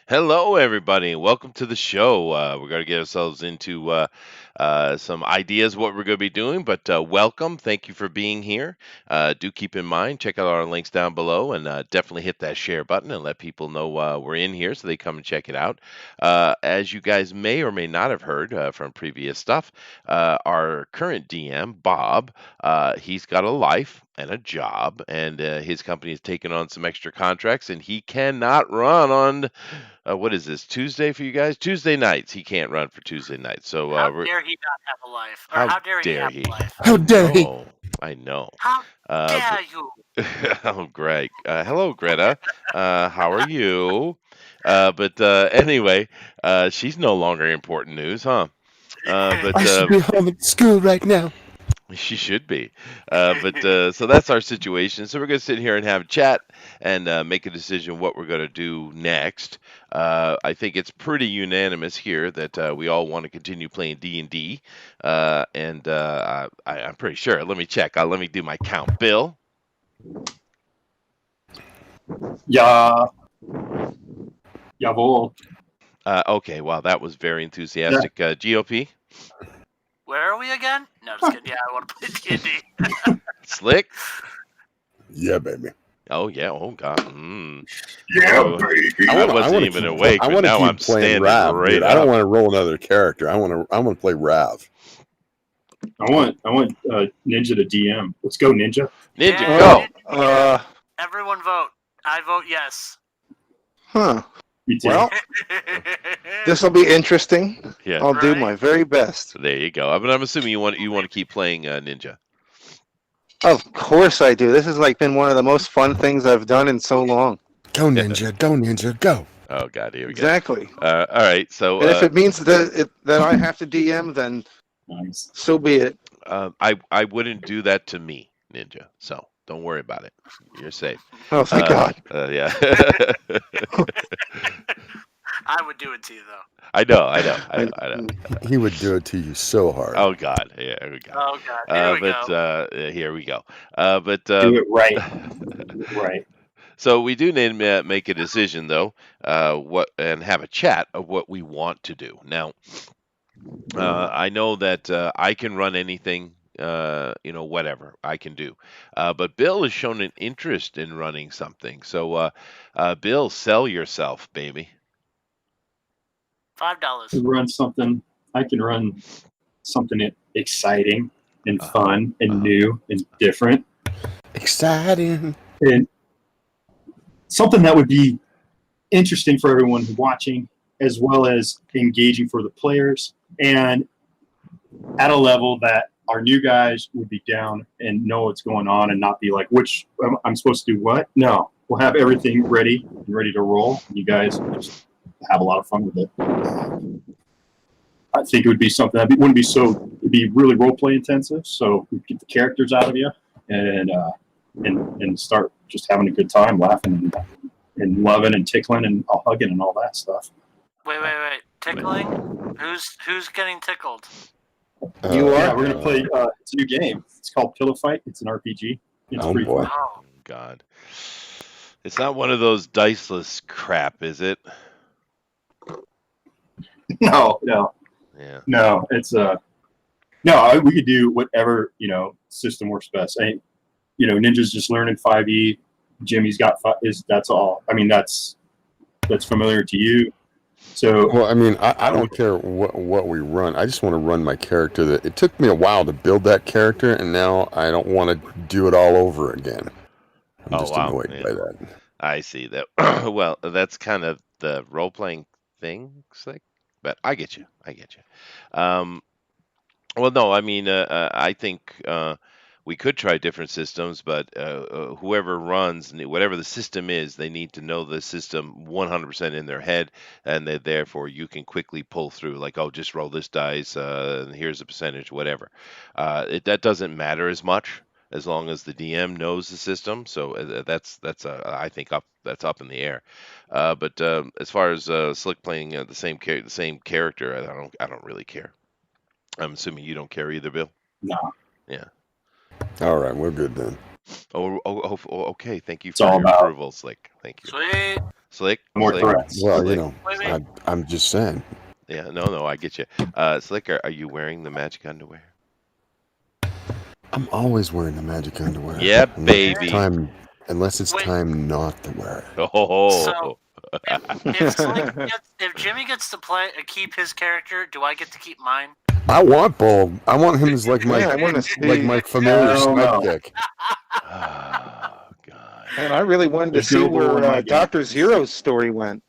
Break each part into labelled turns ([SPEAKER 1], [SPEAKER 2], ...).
[SPEAKER 1] Hello, everybody, and welcome to the show. We're going to get ourselves into some ideas what we're going to be doing, but welcome. Thank you for being here. Do keep in mind, check out our links down below, and definitely hit that share button and let people know we're in here so they come and check it out. As you guys may or may not have heard from previous stuff, our current DM, Bob, he's got a life and a job, and his company has taken on some extra contracts, and he cannot run on what is this, Tuesday for you guys? Tuesday nights. He can't run for Tuesday nights. So
[SPEAKER 2] How dare he not have a life? Or
[SPEAKER 1] how
[SPEAKER 2] how dare he
[SPEAKER 1] dare
[SPEAKER 2] have
[SPEAKER 1] he?
[SPEAKER 2] a life?
[SPEAKER 1] I
[SPEAKER 3] How dare he?
[SPEAKER 1] know. I know.
[SPEAKER 2] How
[SPEAKER 1] But
[SPEAKER 2] dare you?
[SPEAKER 1] oh, Greg. Hello, Greta. How are you? But anyway, she's no longer important news, huh? But
[SPEAKER 3] I should be home at school right now.
[SPEAKER 1] She should be. So that's our situation. So we're going to sit here and have a chat and make a decision what we're going to do next. I think it's pretty unanimous here that we all want to continue playing D&D. I'm pretty sure. Let me check. Let me do my count. Bill?
[SPEAKER 4] Ja, jawohl.
[SPEAKER 1] Okay, wow, that was very enthusiastic. GOP?
[SPEAKER 2] Where are we again? No, just kidding. Yeah, I want to play D&D.
[SPEAKER 1] Slick?
[SPEAKER 3] Yeah, baby.
[SPEAKER 1] Oh, yeah. Oh, God.
[SPEAKER 4] Yeah,
[SPEAKER 1] Oh,
[SPEAKER 4] baby.
[SPEAKER 1] I wasn't even awake, but now I'm standing right
[SPEAKER 3] dude.
[SPEAKER 1] up.
[SPEAKER 3] I don't want to roll another character. I want to play Rav.
[SPEAKER 4] I want Ninja to DM. Let's go, Ninja.
[SPEAKER 1] Ninja,
[SPEAKER 2] Yeah,
[SPEAKER 1] go!
[SPEAKER 2] Everyone vote. I vote yes.
[SPEAKER 5] Huh.
[SPEAKER 4] Me too.
[SPEAKER 5] Well, this will be interesting.
[SPEAKER 1] Yeah.
[SPEAKER 5] I'll do
[SPEAKER 2] Right.
[SPEAKER 5] my very best.
[SPEAKER 1] So there you go. But I'm assuming you want to keep playing Ninja.
[SPEAKER 5] Of course I do. This has been one of the most fun things I've done in so long.
[SPEAKER 3] Go, Ninja. Go, Ninja. Go.
[SPEAKER 1] Oh God, here we
[SPEAKER 5] Exactly.
[SPEAKER 1] go. All right. So
[SPEAKER 5] And if it means that I have to DM, then
[SPEAKER 4] Nice.
[SPEAKER 5] so be it.
[SPEAKER 1] I wouldn't do that to me, Ninja. So don't worry about it. You're safe.
[SPEAKER 5] Oh, thank God.
[SPEAKER 1] Yeah.
[SPEAKER 2] I would do it to you, though.
[SPEAKER 1] I know.
[SPEAKER 3] He would do it to you so hard.
[SPEAKER 1] Oh God. Yeah. Here we go.
[SPEAKER 2] Oh, God. Here we go.
[SPEAKER 1] Here we go.
[SPEAKER 4] Do it right. Right.
[SPEAKER 1] So we do need to make a decision, though, and have a chat of what we want to do. Now, I know that I can run anything, whatever I can do. But Bill has shown an interest in running something. So, Bill, sell yourself, baby.
[SPEAKER 2] $5.
[SPEAKER 4] I can run something exciting and fun and new and different.
[SPEAKER 3] Exciting.
[SPEAKER 4] And something that would be interesting for everyone watching, as well as engaging for the players, and at a level that our new guys would be down and know what's going on and not be like, which I'm supposed to do what? No, we'll have everything ready to roll. You guys just have a lot of fun with it. I think it would be something that wouldn't be so, it'd be really role play intensive. So we get the characters out of you and start just having a good time, laughing and loving and tickling and hugging and all that stuff.
[SPEAKER 2] Wait. Tickling? Who's getting tickled?
[SPEAKER 5] You
[SPEAKER 4] Yeah,
[SPEAKER 5] are?
[SPEAKER 4] we're gonna play. It's a new game. It's called Pillow Fight. It's an RPG. It's
[SPEAKER 3] Oh,
[SPEAKER 4] pretty
[SPEAKER 3] boy.
[SPEAKER 4] fun.
[SPEAKER 2] Oh,
[SPEAKER 1] God. It's not one of those diceless crap, is it?
[SPEAKER 4] No.
[SPEAKER 1] Yeah.
[SPEAKER 4] No, it's no. We could do whatever system works best. Ninja's just learning 5e. Jimmy's got that's all. I mean, that's familiar to you. So
[SPEAKER 3] Well, I mean, I don't care what we run. I just want to run my character. It took me a while to build that character, and now I don't want to do it all over again. I'm just annoyed by that.
[SPEAKER 1] I see that. Well, that's kind of the role playing thing, like, but I get you. Well, no, I mean, I think we could try different systems, but whoever runs, whatever the system is, they need to know the system 100% in their head, and therefore you can quickly pull through, like, oh, just roll this dice, and here's a percentage, whatever. That doesn't matter as much as long as the DM knows the system. So I think that's up in the air. But as far as Slick playing the same character, I don't really care. I'm assuming you don't care either, Bill.
[SPEAKER 4] no,
[SPEAKER 1] Yeah.
[SPEAKER 3] All right, we're good then.
[SPEAKER 1] Oh, okay. Thank you
[SPEAKER 4] It's
[SPEAKER 1] for
[SPEAKER 4] all
[SPEAKER 1] your
[SPEAKER 4] about-
[SPEAKER 1] approval, Slick. Thank you.
[SPEAKER 2] sweet.
[SPEAKER 1] Slick.
[SPEAKER 4] more
[SPEAKER 1] Slick.
[SPEAKER 4] threats.
[SPEAKER 3] Well,
[SPEAKER 1] Slick.
[SPEAKER 2] Wait.
[SPEAKER 3] I'm just saying.
[SPEAKER 1] Yeah, no, I get you. Slick, are you wearing the magic underwear?
[SPEAKER 3] I'm always wearing the magic underwear.
[SPEAKER 1] Yeah,
[SPEAKER 3] unless
[SPEAKER 1] baby.
[SPEAKER 3] It's time, unless it's
[SPEAKER 2] Wait.
[SPEAKER 3] time not to wear it.
[SPEAKER 1] Oh,
[SPEAKER 2] So if Jimmy gets to keep his character, do I get to keep mine?
[SPEAKER 3] I want Bulb. I want him as like my
[SPEAKER 5] Yeah, I want to see.
[SPEAKER 3] like my familiar
[SPEAKER 4] Hell no.
[SPEAKER 3] sidekick.
[SPEAKER 1] oh God.
[SPEAKER 5] Man, I really wanted to
[SPEAKER 4] There's
[SPEAKER 5] see
[SPEAKER 4] no bull in my
[SPEAKER 5] where
[SPEAKER 4] game.
[SPEAKER 5] Dr. Zero's story went.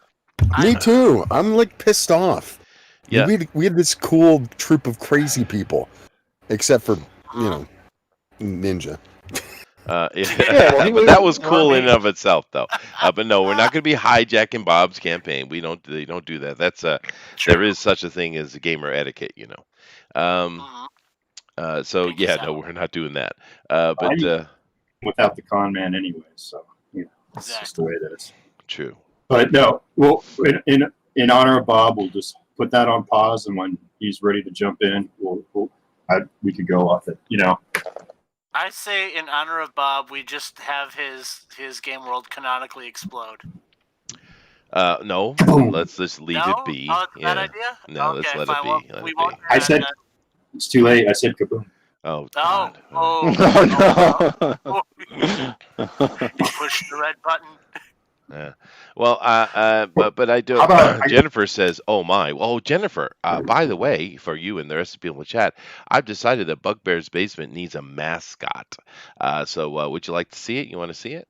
[SPEAKER 3] Me too. I'm like pissed off.
[SPEAKER 1] Yeah.
[SPEAKER 3] We had this cool troop of crazy people, except for Ninja.
[SPEAKER 5] Yeah, well, he
[SPEAKER 1] but that
[SPEAKER 5] was-
[SPEAKER 1] was cool in and of itself, though. But no, we're not going to be hijacking Bob's campaign. They don't do that. That's there is such a thing as gamer etiquette, you know. So
[SPEAKER 2] Thank you,
[SPEAKER 1] yeah,
[SPEAKER 2] Sal.
[SPEAKER 1] no, we're not doing that.
[SPEAKER 4] Without the con man anyway, so it's just the way it is.
[SPEAKER 1] True.
[SPEAKER 4] But no, well, in honor of Bob, we'll just put that on pause, and when he's ready to jump in, we could go off it.
[SPEAKER 2] I say, in honor of Bob, we just have his game world canonically explode.
[SPEAKER 1] No, let's just leave
[SPEAKER 2] No?
[SPEAKER 1] it be.
[SPEAKER 2] Oh, it's a bad
[SPEAKER 1] Yeah.
[SPEAKER 2] idea?
[SPEAKER 1] No,
[SPEAKER 2] okay,
[SPEAKER 1] let's let
[SPEAKER 2] fine.
[SPEAKER 1] it
[SPEAKER 2] Well,
[SPEAKER 1] be. Let
[SPEAKER 2] we
[SPEAKER 1] it
[SPEAKER 2] won't
[SPEAKER 1] be.
[SPEAKER 2] do
[SPEAKER 4] I
[SPEAKER 2] that
[SPEAKER 4] said
[SPEAKER 2] then.
[SPEAKER 4] it's too late. I said kaboom.
[SPEAKER 1] Oh
[SPEAKER 2] Oh,
[SPEAKER 1] God.
[SPEAKER 5] Oh,
[SPEAKER 2] push the red button.
[SPEAKER 1] Yeah. Well, but I do.
[SPEAKER 4] How about-
[SPEAKER 1] Jennifer says, "Oh my! Oh, Jennifer. By the way, for you and the rest of the people in the chat, I've decided that Bugbear's Basement needs a mascot. So, would you like to see it? You want to see it?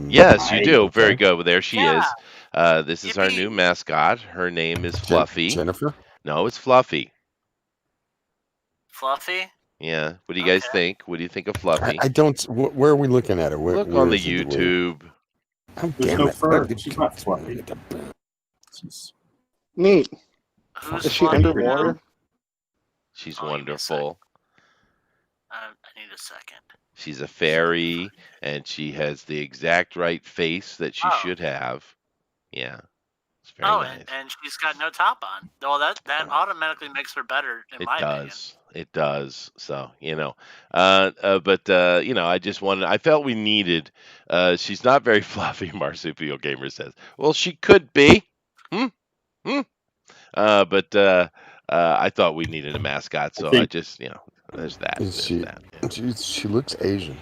[SPEAKER 1] Yes, you do. Very good. Well, there she is. This is our new mascot. Her name is Fluffy.
[SPEAKER 3] Jennifer?
[SPEAKER 1] No, it's Fluffy.
[SPEAKER 2] Fluffy?
[SPEAKER 1] Yeah. What do you guys think? What do you think of Fluffy?
[SPEAKER 3] I don't. Where are we looking at it?
[SPEAKER 1] Look on the YouTube.
[SPEAKER 3] Oh,
[SPEAKER 4] There's
[SPEAKER 3] damn
[SPEAKER 4] no
[SPEAKER 3] it.
[SPEAKER 4] fur. She's not fluffy.
[SPEAKER 5] neat.
[SPEAKER 2] Who's
[SPEAKER 5] Is she
[SPEAKER 2] Fluffy
[SPEAKER 5] underwater?
[SPEAKER 2] now?
[SPEAKER 1] She's
[SPEAKER 2] Oh, give me a sec.
[SPEAKER 1] wonderful.
[SPEAKER 2] I need a second.
[SPEAKER 1] She's a fairy, and she has the exact right face that she should have. Yeah, it's very nice.
[SPEAKER 2] And she's got no top on. Well, that automatically makes her better, in my opinion.
[SPEAKER 1] It does. So but I felt we needed. She's not very fluffy. Marsupial Gamer says. Well, she could be. But I thought we needed a mascot, so I just there's that. There's that. Yeah.
[SPEAKER 3] She looks Asian.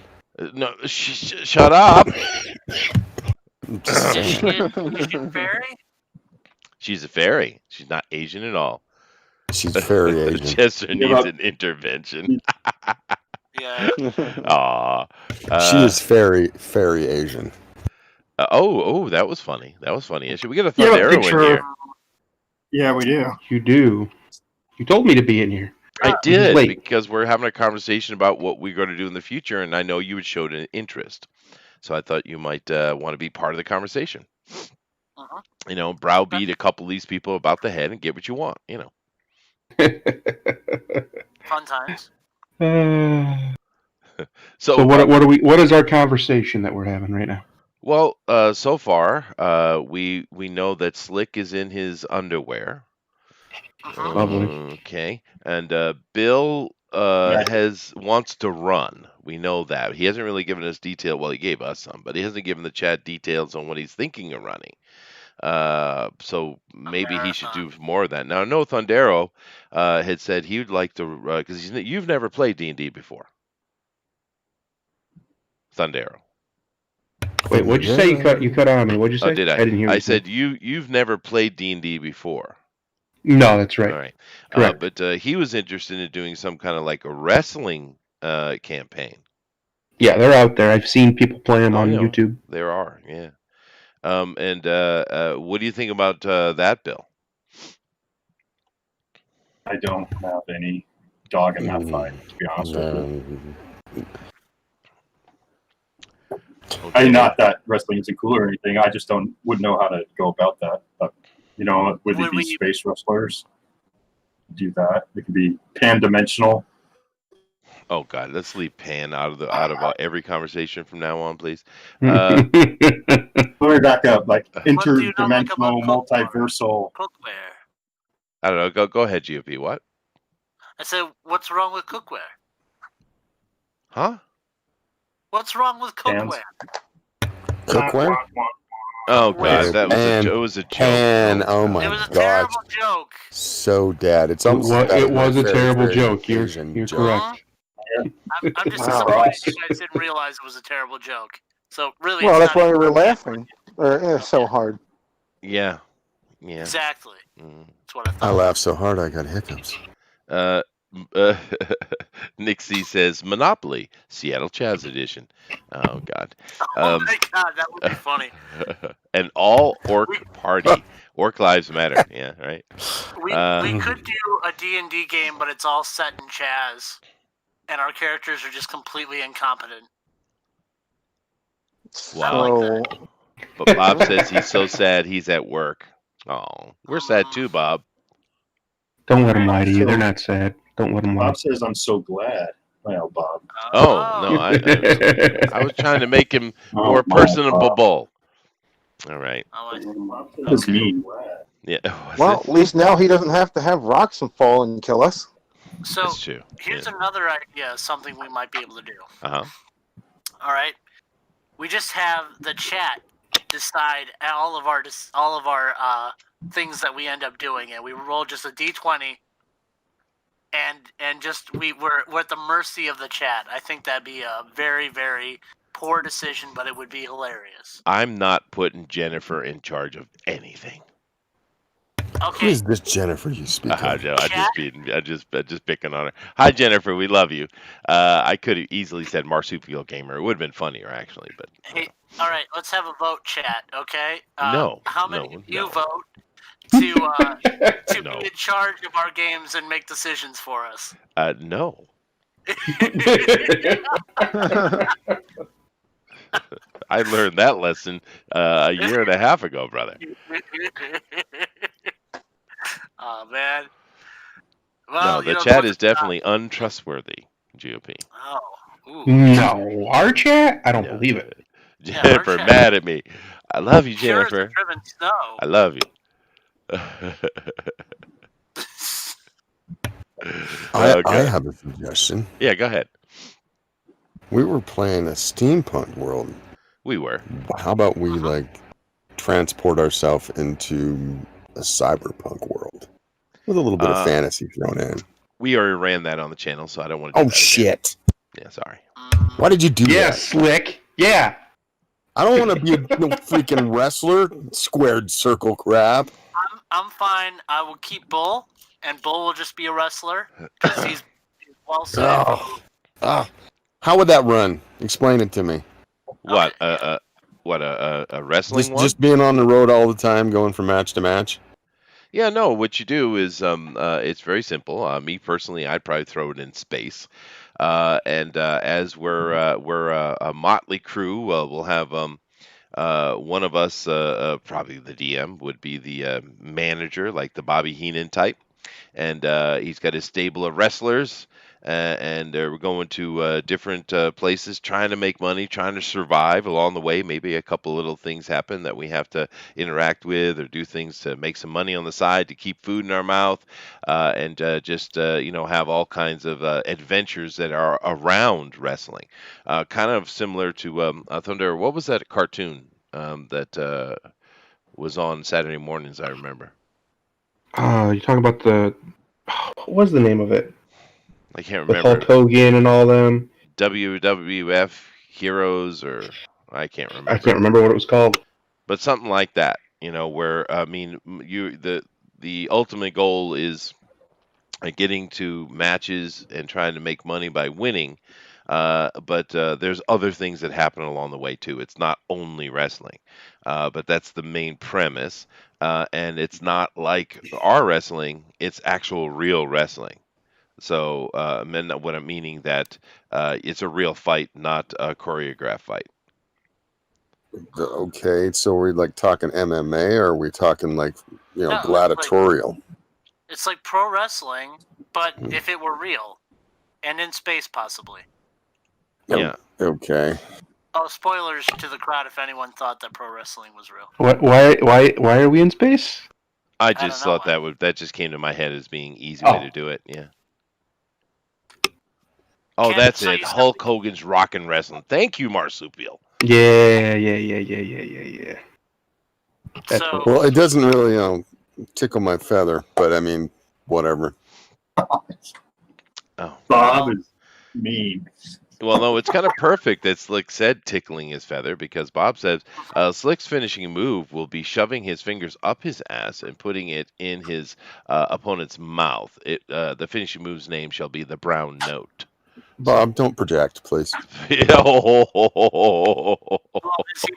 [SPEAKER 1] No, shut up.
[SPEAKER 2] Is she a fairy?
[SPEAKER 1] She's a fairy. She's not Asian at all.
[SPEAKER 3] She's very Asian.
[SPEAKER 1] Chester needs an intervention.
[SPEAKER 2] Yeah.
[SPEAKER 1] Aw.
[SPEAKER 3] She is very Asian.
[SPEAKER 1] That was funny. That was funny. Should we get a Thundero in here?
[SPEAKER 4] Yeah, we do.
[SPEAKER 6] You do. You told me to be in here.
[SPEAKER 1] I did,
[SPEAKER 6] Wait.
[SPEAKER 1] because we're having a conversation about what we're going to do in the future, and I know you had showed an interest. So I thought you might want to be part of the conversation. Browbeat a couple of these people about the head and get what you want,
[SPEAKER 2] Fun times.
[SPEAKER 6] So what is our conversation that we're having right now?
[SPEAKER 1] Well, so far, we know that Slick is in his underwear.
[SPEAKER 6] Lovely.
[SPEAKER 1] Okay, and Bill wants to run. We know that. He hasn't really given us detail. Well, he gave us some, but he hasn't given the chat details on what he's thinking of running. So maybe he should do more of that. Now, I know Thundero had said he would like to, because you've never played D&D before. Thundero.
[SPEAKER 6] Wait, what'd you say? You cut out on me. What'd you say?
[SPEAKER 1] Oh, did I?
[SPEAKER 6] didn't hear.
[SPEAKER 1] I said you've never played D&D before.
[SPEAKER 6] No, that's right.
[SPEAKER 1] All right.
[SPEAKER 6] Correct.
[SPEAKER 1] But he was interested in doing some kind of like a wrestling campaign.
[SPEAKER 6] Yeah, they're out there. I've seen people play them on YouTube.
[SPEAKER 1] There are, yeah. And what do you think about that, Bill?
[SPEAKER 4] I don't have any dog in that fight, to be honest with you.
[SPEAKER 1] Okay.
[SPEAKER 4] Not that wrestling isn't cool or anything. I just wouldn't know how to go about that. Would it be space wrestlers? Do that. It could be pan-dimensional.
[SPEAKER 1] Oh God, let's leave Pan out of every conversation from now on, please. Let
[SPEAKER 4] me back up. Like
[SPEAKER 2] What do you not like
[SPEAKER 4] interdimensional,
[SPEAKER 2] about
[SPEAKER 4] multiversal.
[SPEAKER 2] Cookware.
[SPEAKER 1] I don't know. Go ahead, GOP. What?
[SPEAKER 2] I said, what's wrong with cookware?
[SPEAKER 1] Huh?
[SPEAKER 2] What's wrong with cookware?
[SPEAKER 3] Cookware?
[SPEAKER 1] Oh
[SPEAKER 2] With-
[SPEAKER 1] God, that was
[SPEAKER 3] Pan.
[SPEAKER 1] it was a joke.
[SPEAKER 3] Pan. Oh
[SPEAKER 1] God.
[SPEAKER 3] my
[SPEAKER 2] It was a
[SPEAKER 3] gosh.
[SPEAKER 2] terrible joke.
[SPEAKER 3] So bad. It's almost
[SPEAKER 6] It was a terrible joke.
[SPEAKER 3] Asian
[SPEAKER 6] You're
[SPEAKER 3] joke.
[SPEAKER 6] correct.
[SPEAKER 2] I'm just
[SPEAKER 5] Wow.
[SPEAKER 2] surprised you guys didn't realize it was a terrible joke. So really,
[SPEAKER 5] Well,
[SPEAKER 2] it's
[SPEAKER 5] that's
[SPEAKER 2] not
[SPEAKER 5] why we
[SPEAKER 2] even
[SPEAKER 5] were
[SPEAKER 2] funny.
[SPEAKER 5] laughing so hard.
[SPEAKER 1] Yeah. Yeah.
[SPEAKER 2] Exactly.
[SPEAKER 1] Mm.
[SPEAKER 2] That's what I
[SPEAKER 3] I
[SPEAKER 2] thought.
[SPEAKER 3] laughed so hard I got hiccups.
[SPEAKER 1] Uh, uh, Nick C says Monopoly, Seattle Chaz edition. Oh God.
[SPEAKER 2] Oh my god, that would be funny.
[SPEAKER 1] An all orc party. Orc lives matter. Yeah, right.
[SPEAKER 2] We could do a D&D game, but it's all set in Chaz, and our characters are just completely incompetent.
[SPEAKER 1] Wow.
[SPEAKER 2] like
[SPEAKER 1] But Bob says he's so sad he's at work. Oh, we're sad too, Bob.
[SPEAKER 6] Don't let them lie to you. They're not sad. Don't let them lie.
[SPEAKER 4] Bob says, "I'm so glad." Well, Bob.
[SPEAKER 1] Oh no, I was trying to make him more personable. All right.
[SPEAKER 4] That's mean.
[SPEAKER 1] Yeah. Was
[SPEAKER 5] Well,
[SPEAKER 1] it?
[SPEAKER 5] at least now he doesn't have to have rocks and fall and kill us.
[SPEAKER 2] So
[SPEAKER 1] That's true.
[SPEAKER 2] here's another idea, something we might be able to do.
[SPEAKER 1] Uh huh.
[SPEAKER 2] All right, we just have the chat decide all of our things that we end up doing, and we roll just a d20, and just we're at the mercy of the chat. I think that'd be a very, very poor decision, but it would be hilarious.
[SPEAKER 1] I'm not putting Jennifer in charge of anything.
[SPEAKER 3] Who
[SPEAKER 2] Okay,
[SPEAKER 3] is this Jennifer you speak of?
[SPEAKER 1] I just picking on her. Hi Jennifer, we love you. I could have easily said marsupial gamer. It would have been funnier actually, but
[SPEAKER 2] hey, all right, let's have a vote, chat. Okay.
[SPEAKER 1] No,
[SPEAKER 2] How many of you
[SPEAKER 1] no.
[SPEAKER 2] vote to
[SPEAKER 1] No.
[SPEAKER 2] be in charge of our games and make decisions for us?
[SPEAKER 1] No. I learned that lesson a year and a half ago, brother.
[SPEAKER 2] Oh man. Well,
[SPEAKER 1] No, the chat is definitely untrustworthy. GOP.
[SPEAKER 2] Oh. Ooh.
[SPEAKER 6] No, our chat? I don't
[SPEAKER 1] Yeah.
[SPEAKER 6] believe it.
[SPEAKER 2] Yeah,
[SPEAKER 1] Jennifer,
[SPEAKER 2] our chat.
[SPEAKER 1] mad at me. I love you,
[SPEAKER 2] Pure as the
[SPEAKER 1] Jennifer.
[SPEAKER 2] driven snow.
[SPEAKER 1] I love you.
[SPEAKER 3] I
[SPEAKER 1] Okay.
[SPEAKER 3] have a suggestion.
[SPEAKER 1] Yeah, go ahead.
[SPEAKER 3] We were playing a steampunk world.
[SPEAKER 1] We were.
[SPEAKER 3] How about we like transport ourselves into a cyberpunk world with a little bit of fantasy thrown in?
[SPEAKER 1] We already ran that on the channel, so I don't want to do
[SPEAKER 3] Oh
[SPEAKER 1] that again.
[SPEAKER 3] shit!
[SPEAKER 1] Yeah, sorry.
[SPEAKER 3] Why did you do
[SPEAKER 6] Yeah,
[SPEAKER 3] that?
[SPEAKER 6] slick. Yeah.
[SPEAKER 3] I don't want to be a no freaking wrestler. Squared circle crap.
[SPEAKER 2] I'm fine. I will keep Bull, and Bull will just be a wrestler because he's well suited.
[SPEAKER 3] How would that run? Explain it to me.
[SPEAKER 1] What?
[SPEAKER 2] Okay,
[SPEAKER 1] A wrestling one?
[SPEAKER 3] Just being on the road all the time, going from match to match.
[SPEAKER 1] Yeah, no. What you do is, it's very simple. Me personally, I'd probably throw it in space. And as we're a motley crew, we'll have one of us, probably the DM, would be the manager, like the Bobby Heenan type, and he's got his stable of wrestlers. And we're going to different places, trying to make money, trying to survive along the way. Maybe a couple little things happen that we have to interact with, or do things to make some money on the side to keep food in our mouth, and just have all kinds of adventures that are around wrestling. Kind of similar to Thunder. What was that cartoon that was on Saturday mornings? I remember.
[SPEAKER 6] You're talking about what was the name of it?
[SPEAKER 1] I can't
[SPEAKER 6] With
[SPEAKER 1] remember.
[SPEAKER 6] Hulk Hogan and all them.
[SPEAKER 1] WWF Heroes, or I can't remember.
[SPEAKER 6] I can't remember what it was called.
[SPEAKER 1] But something like that, where the ultimate goal is getting to matches and trying to make money by winning. But there's other things that happen along the way too. It's not only wrestling, but that's the main premise. And it's not like our wrestling; it's actual real wrestling. So, what I'm meaning that it's a real fight, not a choreographed fight.
[SPEAKER 3] Okay, so we're like talking MMA, or are we talking like
[SPEAKER 2] No,
[SPEAKER 3] gladiatorial?
[SPEAKER 2] it's like pro wrestling, but if it were real, and in space possibly.
[SPEAKER 1] Yeah.
[SPEAKER 3] Okay.
[SPEAKER 2] Oh, spoilers to the crowd if anyone thought that pro wrestling was real.
[SPEAKER 6] Why are we in space?
[SPEAKER 1] I
[SPEAKER 2] don't
[SPEAKER 1] just
[SPEAKER 2] know
[SPEAKER 1] thought that just came to my head as being easy way to do it. Yeah. Oh,
[SPEAKER 2] Ken,
[SPEAKER 1] that's
[SPEAKER 2] so
[SPEAKER 1] it.
[SPEAKER 2] you said-
[SPEAKER 1] Hulk Hogan's Rockin' Wrestling. Thank you, Marsupial.
[SPEAKER 6] Yeah. That's
[SPEAKER 2] So
[SPEAKER 6] what it
[SPEAKER 3] Well,
[SPEAKER 6] was.
[SPEAKER 3] it doesn't really tickle my feather, but I mean, whatever.
[SPEAKER 1] Oh,
[SPEAKER 4] Bob is mean.
[SPEAKER 1] well, no, it's kind of perfect that Slick said tickling his feather because Bob says Slick's finishing move will be shoving his fingers up his ass and putting it in his opponent's mouth. The finishing move's name shall be the brown note. So,
[SPEAKER 3] Bob, don't project, please.
[SPEAKER 2] is he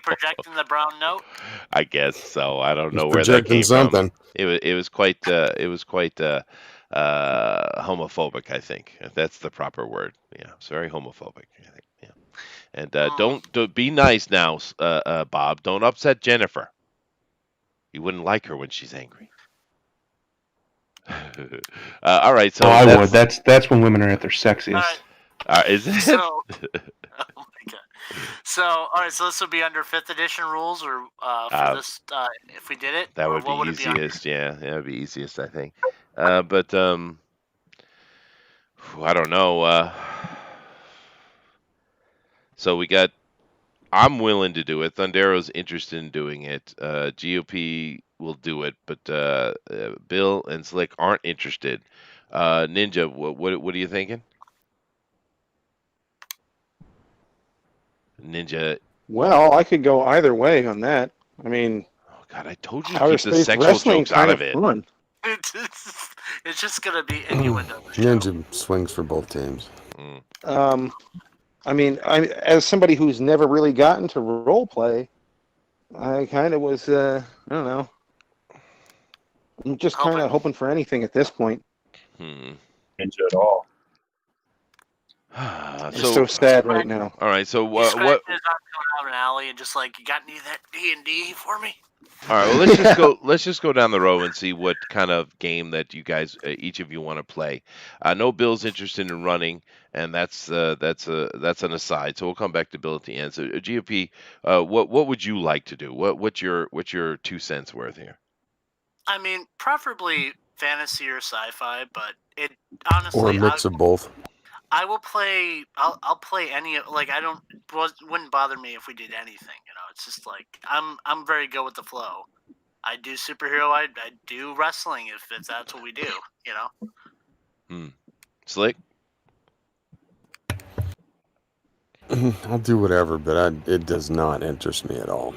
[SPEAKER 2] projecting the brown note?
[SPEAKER 1] I guess so. I don't
[SPEAKER 3] He's
[SPEAKER 1] know where that
[SPEAKER 3] projecting
[SPEAKER 1] came from.
[SPEAKER 3] something.
[SPEAKER 1] It was quite homophobic. I think if that's the proper word. Yeah, it's very homophobic. I think. Yeah, and don't be nice now, Bob. Don't upset Jennifer. You wouldn't like her when she's angry. All right,
[SPEAKER 6] Oh,
[SPEAKER 1] so
[SPEAKER 6] I would. That's when women are at their sexiest.
[SPEAKER 1] is it?
[SPEAKER 2] So, oh my god. So, all right. So this would be under 5th edition rules, or for this, if we did it,
[SPEAKER 1] That
[SPEAKER 2] or
[SPEAKER 1] would be
[SPEAKER 2] what would it be under?
[SPEAKER 1] easiest. Yeah, that would be easiest, I think. But I don't know. So we got. I'm willing to do it. Thundero's interested in doing it. GOP will do it, but Bill and Slick aren't interested. Ninja, what are you thinking? Ninja.
[SPEAKER 5] Well, I could go either way on that. I mean,
[SPEAKER 1] Oh God, I told you to
[SPEAKER 5] outer
[SPEAKER 1] keep the
[SPEAKER 5] space
[SPEAKER 1] sexual
[SPEAKER 5] wrestling
[SPEAKER 1] jokes out
[SPEAKER 5] kind
[SPEAKER 1] of
[SPEAKER 5] of
[SPEAKER 1] it.
[SPEAKER 5] fun.
[SPEAKER 2] It's just gonna be innuendo.
[SPEAKER 3] Ninja swings for both teams.
[SPEAKER 1] Mm.
[SPEAKER 5] I mean, as somebody who's never really gotten to role play, I kind of was, I don't know. I'm just kind of hoping for anything at this point.
[SPEAKER 1] Hmm.
[SPEAKER 4] Ninja at all.
[SPEAKER 5] I'm
[SPEAKER 1] So
[SPEAKER 5] so sad right now.
[SPEAKER 1] all right. So
[SPEAKER 2] He's scratching
[SPEAKER 1] what?
[SPEAKER 2] his arm coming out of an alley and just like, you got any of that D&D for me?
[SPEAKER 1] All right. Well, let's just go. Let's just go down the row and see what kind of game that you guys, each of you, want to play. I know Bill's interested in running, and that's an aside. So we'll come back to Bill at the end. So GOP, what would you like to do? What's your 2 cents worth here?
[SPEAKER 2] I mean, preferably fantasy or sci-fi, but it
[SPEAKER 3] Or a
[SPEAKER 2] honestly,
[SPEAKER 3] mix of both.
[SPEAKER 2] I will play. I'll play any. Like I don't. Wouldn't bother me if we did anything. You know, it's just like I'm very good with the flow. I do superhero. I do wrestling if that's what we do. You know.
[SPEAKER 1] Slick.
[SPEAKER 3] I'll do whatever, but it does not interest me at all.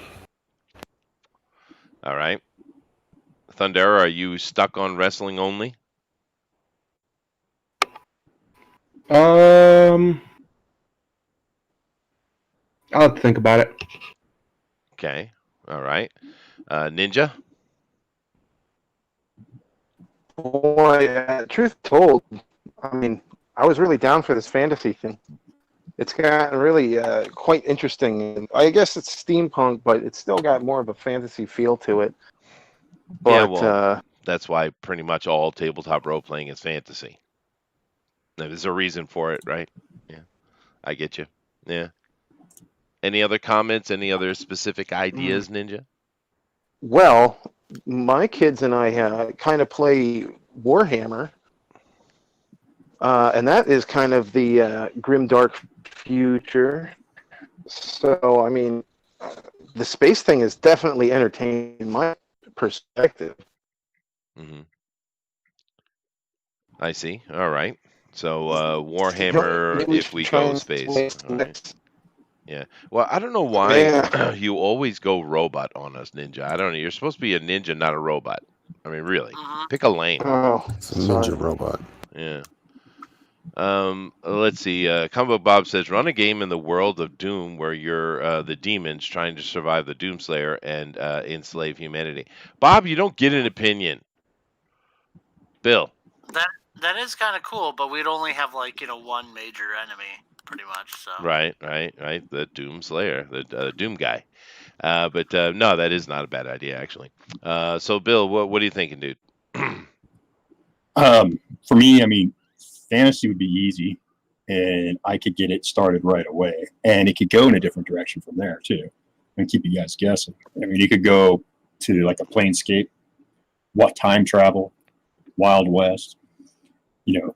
[SPEAKER 1] All right. Thundera, are you stuck on wrestling only?
[SPEAKER 6] I'll have to think about it.
[SPEAKER 1] Okay. All right. Ninja.
[SPEAKER 5] Boy, truth told, I mean, I was really down for this fantasy thing. It's gotten really quite interesting. I guess it's steampunk, but it's still got more of a fantasy feel to it. But,
[SPEAKER 1] Yeah, well, that's why pretty much all tabletop role playing is fantasy. There's a reason for it, right? Yeah, I get you. Yeah. Any other comments? Any other specific ideas, Ninja?
[SPEAKER 5] well, my kids and I kind of play Warhammer, and that is kind of the grim, dark future. So, I mean, the space thing is definitely entertaining in my perspective.
[SPEAKER 1] Mm-hmm. I see. All right. So Warhammer,
[SPEAKER 5] Maybe we
[SPEAKER 1] if
[SPEAKER 5] should
[SPEAKER 1] we
[SPEAKER 5] try
[SPEAKER 1] go
[SPEAKER 5] and
[SPEAKER 1] space.
[SPEAKER 5] play
[SPEAKER 1] All right.
[SPEAKER 5] next.
[SPEAKER 1] Yeah. Well, I don't know why
[SPEAKER 5] Yeah.
[SPEAKER 1] you always go robot on us, Ninja. I don't know. You're supposed to be a ninja, not a robot. I mean, really. Pick a lane.
[SPEAKER 5] Oh,
[SPEAKER 3] It's a ninja robot.
[SPEAKER 1] Yeah. Let's see. Combo Bob says, run a game in the world of Doom where you're the demons trying to survive the Doomslayer and enslave humanity. Bob, you don't get an opinion. Bill.
[SPEAKER 2] That is kind of cool, but we'd only have like one major enemy, pretty much. So
[SPEAKER 1] Right. The Doomslayer, the Doom guy. But no, that is not a bad idea, actually. So, Bill, what are you thinking, dude?
[SPEAKER 4] For me, I mean, fantasy would be easy, and I could get it started right away, and it could go in a different direction from there too, and keep you guys guessing. I mean, you could go to like a planescape, what time travel, Wild West,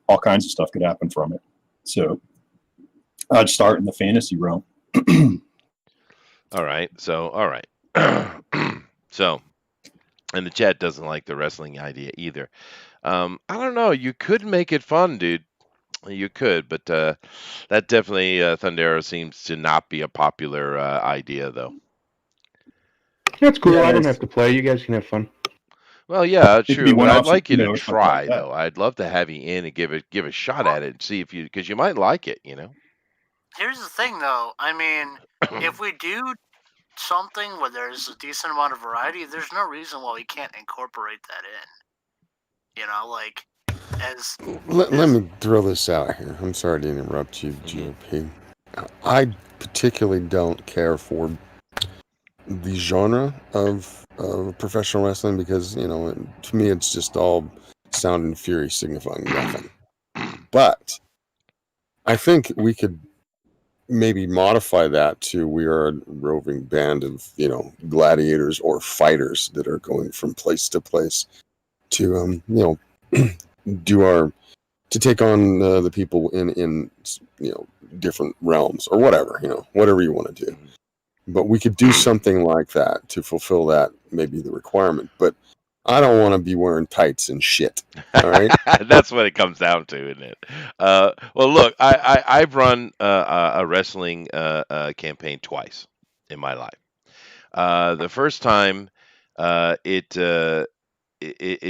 [SPEAKER 4] all kinds of stuff could happen from it. So I'd start in the fantasy realm.
[SPEAKER 1] All right. So, and the chat doesn't like the wrestling idea either. I don't know. You could make it fun, dude. You could, but that definitely Thundero seems to not be a popular idea, though.
[SPEAKER 6] That's cool. I don't
[SPEAKER 4] Yes,
[SPEAKER 6] have to play. You guys can have fun.
[SPEAKER 1] Well, yeah,
[SPEAKER 4] it could be
[SPEAKER 1] true, but
[SPEAKER 4] one
[SPEAKER 1] I'd
[SPEAKER 4] offs,
[SPEAKER 1] like you to
[SPEAKER 4] or something like
[SPEAKER 1] try,
[SPEAKER 4] that.
[SPEAKER 1] though. I'd love to have you in and give a shot at it and see if you, because you might like it, you know.
[SPEAKER 2] Here's the thing, though. I mean, if we do something where there's a decent amount of variety, there's no reason why we can't incorporate that in. You know, like as
[SPEAKER 3] Let me throw this out here. I'm sorry to interrupt you,
[SPEAKER 1] Mhm.
[SPEAKER 3] GOP. I particularly don't care for the genre of professional wrestling because, to me, it's just all sound and fury signifying nothing. But I think we could maybe modify that to we are a roving band of, gladiators or fighters that are going from place to place to, do our to take on the people in different realms or whatever whatever you want to do, but we could do something like that to fulfill that, maybe the requirement. But I don't want to be wearing tights and shit. All right.
[SPEAKER 1] That's what it comes down to, isn't it? Well, look, I've run a wrestling campaign twice in my life. The first time, it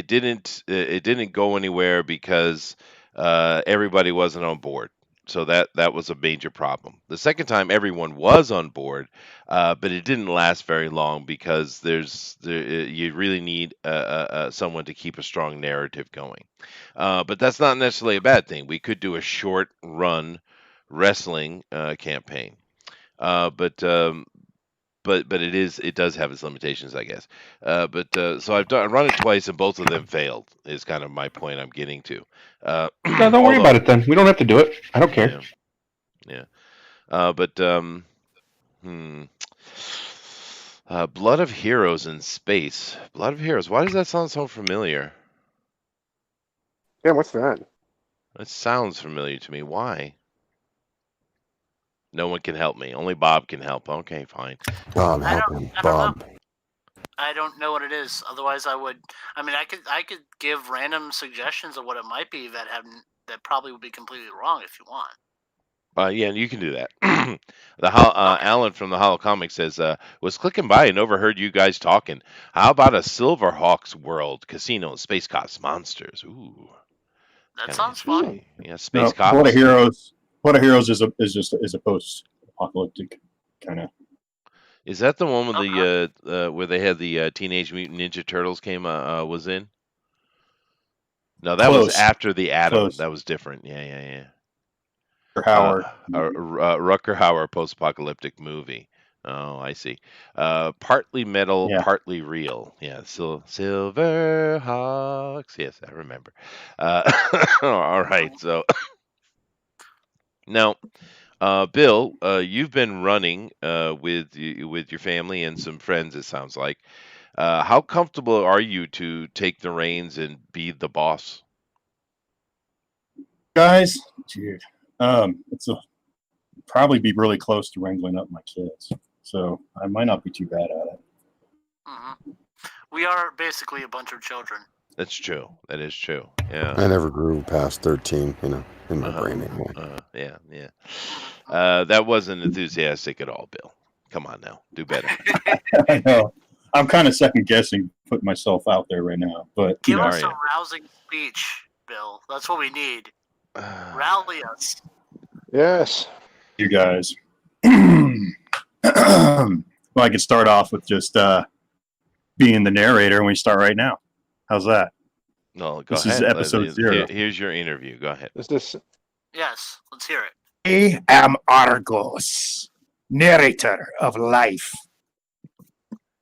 [SPEAKER 1] didn't go anywhere because everybody wasn't on board. So that was a major problem. The second time, everyone was on board, but it didn't last very long because you really need someone to keep a strong narrative going. But that's not necessarily a bad thing. We could do a short run wrestling campaign. But it does have its limitations, I guess. So I run it twice, and both of them failed. Is kind of my point I'm getting to.
[SPEAKER 6] No, don't worry
[SPEAKER 1] Although,
[SPEAKER 6] about it then. We don't have to do it. I don't care.
[SPEAKER 1] yeah, yeah. But hmm. Blood of Heroes in Space. Blood of Heroes. Why does that sound so familiar?
[SPEAKER 5] Yeah, what's that?
[SPEAKER 1] It sounds familiar to me. Why? No one can help me. Only Bob can help. Okay, fine.
[SPEAKER 3] Bob,
[SPEAKER 2] I
[SPEAKER 3] help
[SPEAKER 2] don't
[SPEAKER 3] him.
[SPEAKER 2] I don't know.
[SPEAKER 3] Bob.
[SPEAKER 2] I don't know what it is. Otherwise, I would. I mean, I could give random suggestions of what it might be that probably would be completely wrong if you want.
[SPEAKER 1] Yeah, you can do that.
[SPEAKER 2] Okay.
[SPEAKER 1] Alan from the Hollow Comic says, was clicking by and overheard you guys talking. How about a Silverhawks world casino and space cops monsters? Ooh,
[SPEAKER 2] That
[SPEAKER 1] kind of
[SPEAKER 2] sounds fun.
[SPEAKER 1] interesting. Yeah, space
[SPEAKER 4] No, Blood of
[SPEAKER 1] cops.
[SPEAKER 4] Heroes. Blood of Heroes is a post-apocalyptic kind of.
[SPEAKER 1] Is that the one with
[SPEAKER 2] Okay.
[SPEAKER 1] the where they had the Teenage Mutant Ninja Turtles was in? No, that was
[SPEAKER 4] Close,
[SPEAKER 1] after the Atom.
[SPEAKER 4] close.
[SPEAKER 1] That was different. Yeah.
[SPEAKER 4] For Howard.
[SPEAKER 1] Rucker Hauer post-apocalyptic movie. Oh, I see. Partly metal,
[SPEAKER 4] Yeah.
[SPEAKER 1] partly real. Yeah, Silver Hawks. Yes, I remember. All right. So now, Bill, you've been running with your family and some friends. It sounds like. How comfortable are you to take the reins and be the boss?
[SPEAKER 4] Guys, dude, it's probably be really close to wrangling up my kids, so I might not be too bad at it.
[SPEAKER 2] Hmm. We are basically a bunch of children.
[SPEAKER 1] That's true. That is true. Yeah.
[SPEAKER 3] I never grew past 13, in my
[SPEAKER 1] Uh-huh.
[SPEAKER 3] brain anyway.
[SPEAKER 1] Yeah. That wasn't enthusiastic at all, Bill. Come on now, do better.
[SPEAKER 4] I know. I'm kind of second guessing putting myself out there right now, but
[SPEAKER 2] Give
[SPEAKER 1] Are
[SPEAKER 2] us a
[SPEAKER 1] you?
[SPEAKER 2] rousing speech, Bill. That's what we need. Rally us.
[SPEAKER 5] Yes.
[SPEAKER 4] you guys. Well, I could start off with just being the narrator, and we start right now. How's that?
[SPEAKER 1] No, go
[SPEAKER 4] This is
[SPEAKER 1] ahead.
[SPEAKER 4] episode 0.
[SPEAKER 1] Here's your interview. Go ahead.
[SPEAKER 5] Is this?
[SPEAKER 2] Yes, let's hear it.
[SPEAKER 4] I am Argos, narrator of life,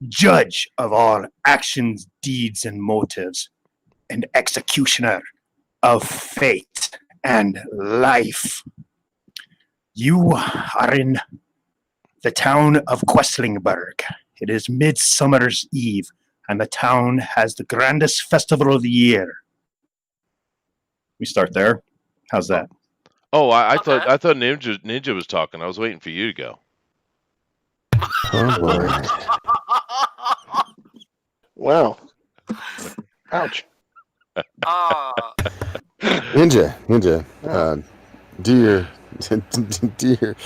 [SPEAKER 4] judge of all actions, deeds, and motives, and executioner of fate and life. You are in the town of Questlingburg. It is Midsummer's Eve, and the town has the grandest festival of the year. We start there. How's that?
[SPEAKER 1] Oh, I
[SPEAKER 2] Okay.
[SPEAKER 1] thought Ninja was talking. I was waiting for you to go.
[SPEAKER 3] Oh boy.
[SPEAKER 5] Wow. Ouch.
[SPEAKER 2] Oh,
[SPEAKER 3] Ninja.
[SPEAKER 5] Oh.
[SPEAKER 3] Do your do your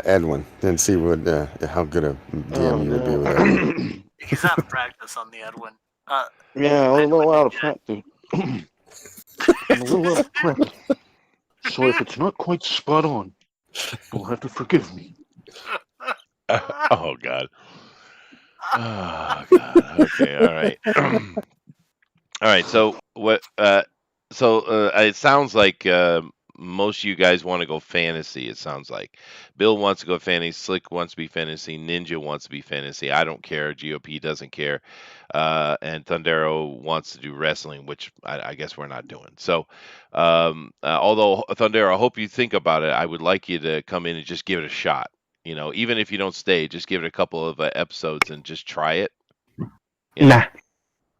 [SPEAKER 3] Edwin and see what how good a
[SPEAKER 5] Oh
[SPEAKER 3] DM you would be
[SPEAKER 5] no.
[SPEAKER 3] with Edwin.
[SPEAKER 2] he's out of practice on the Edwin.
[SPEAKER 5] Yeah, a
[SPEAKER 2] I
[SPEAKER 5] little
[SPEAKER 2] know
[SPEAKER 5] out
[SPEAKER 2] it,
[SPEAKER 5] of prep, dude. I'm a little out of prep. So if it's not quite spot on, you'll have to forgive me.
[SPEAKER 1] Oh God. Oh God. Okay. All right. All right. So what? It sounds like most of you guys want to go fantasy. It sounds like Bill wants to go fantasy. Slick wants to be fantasy. Ninja wants to be fantasy. I don't care. GOP doesn't care. And Thundero wants to do wrestling, which I guess we're not doing. So, although Thundero, I hope you think about it. I would like you to come in and just give it a shot. You know, even if you don't stay, just give it a couple of episodes and just try it. You know?
[SPEAKER 6] Nah.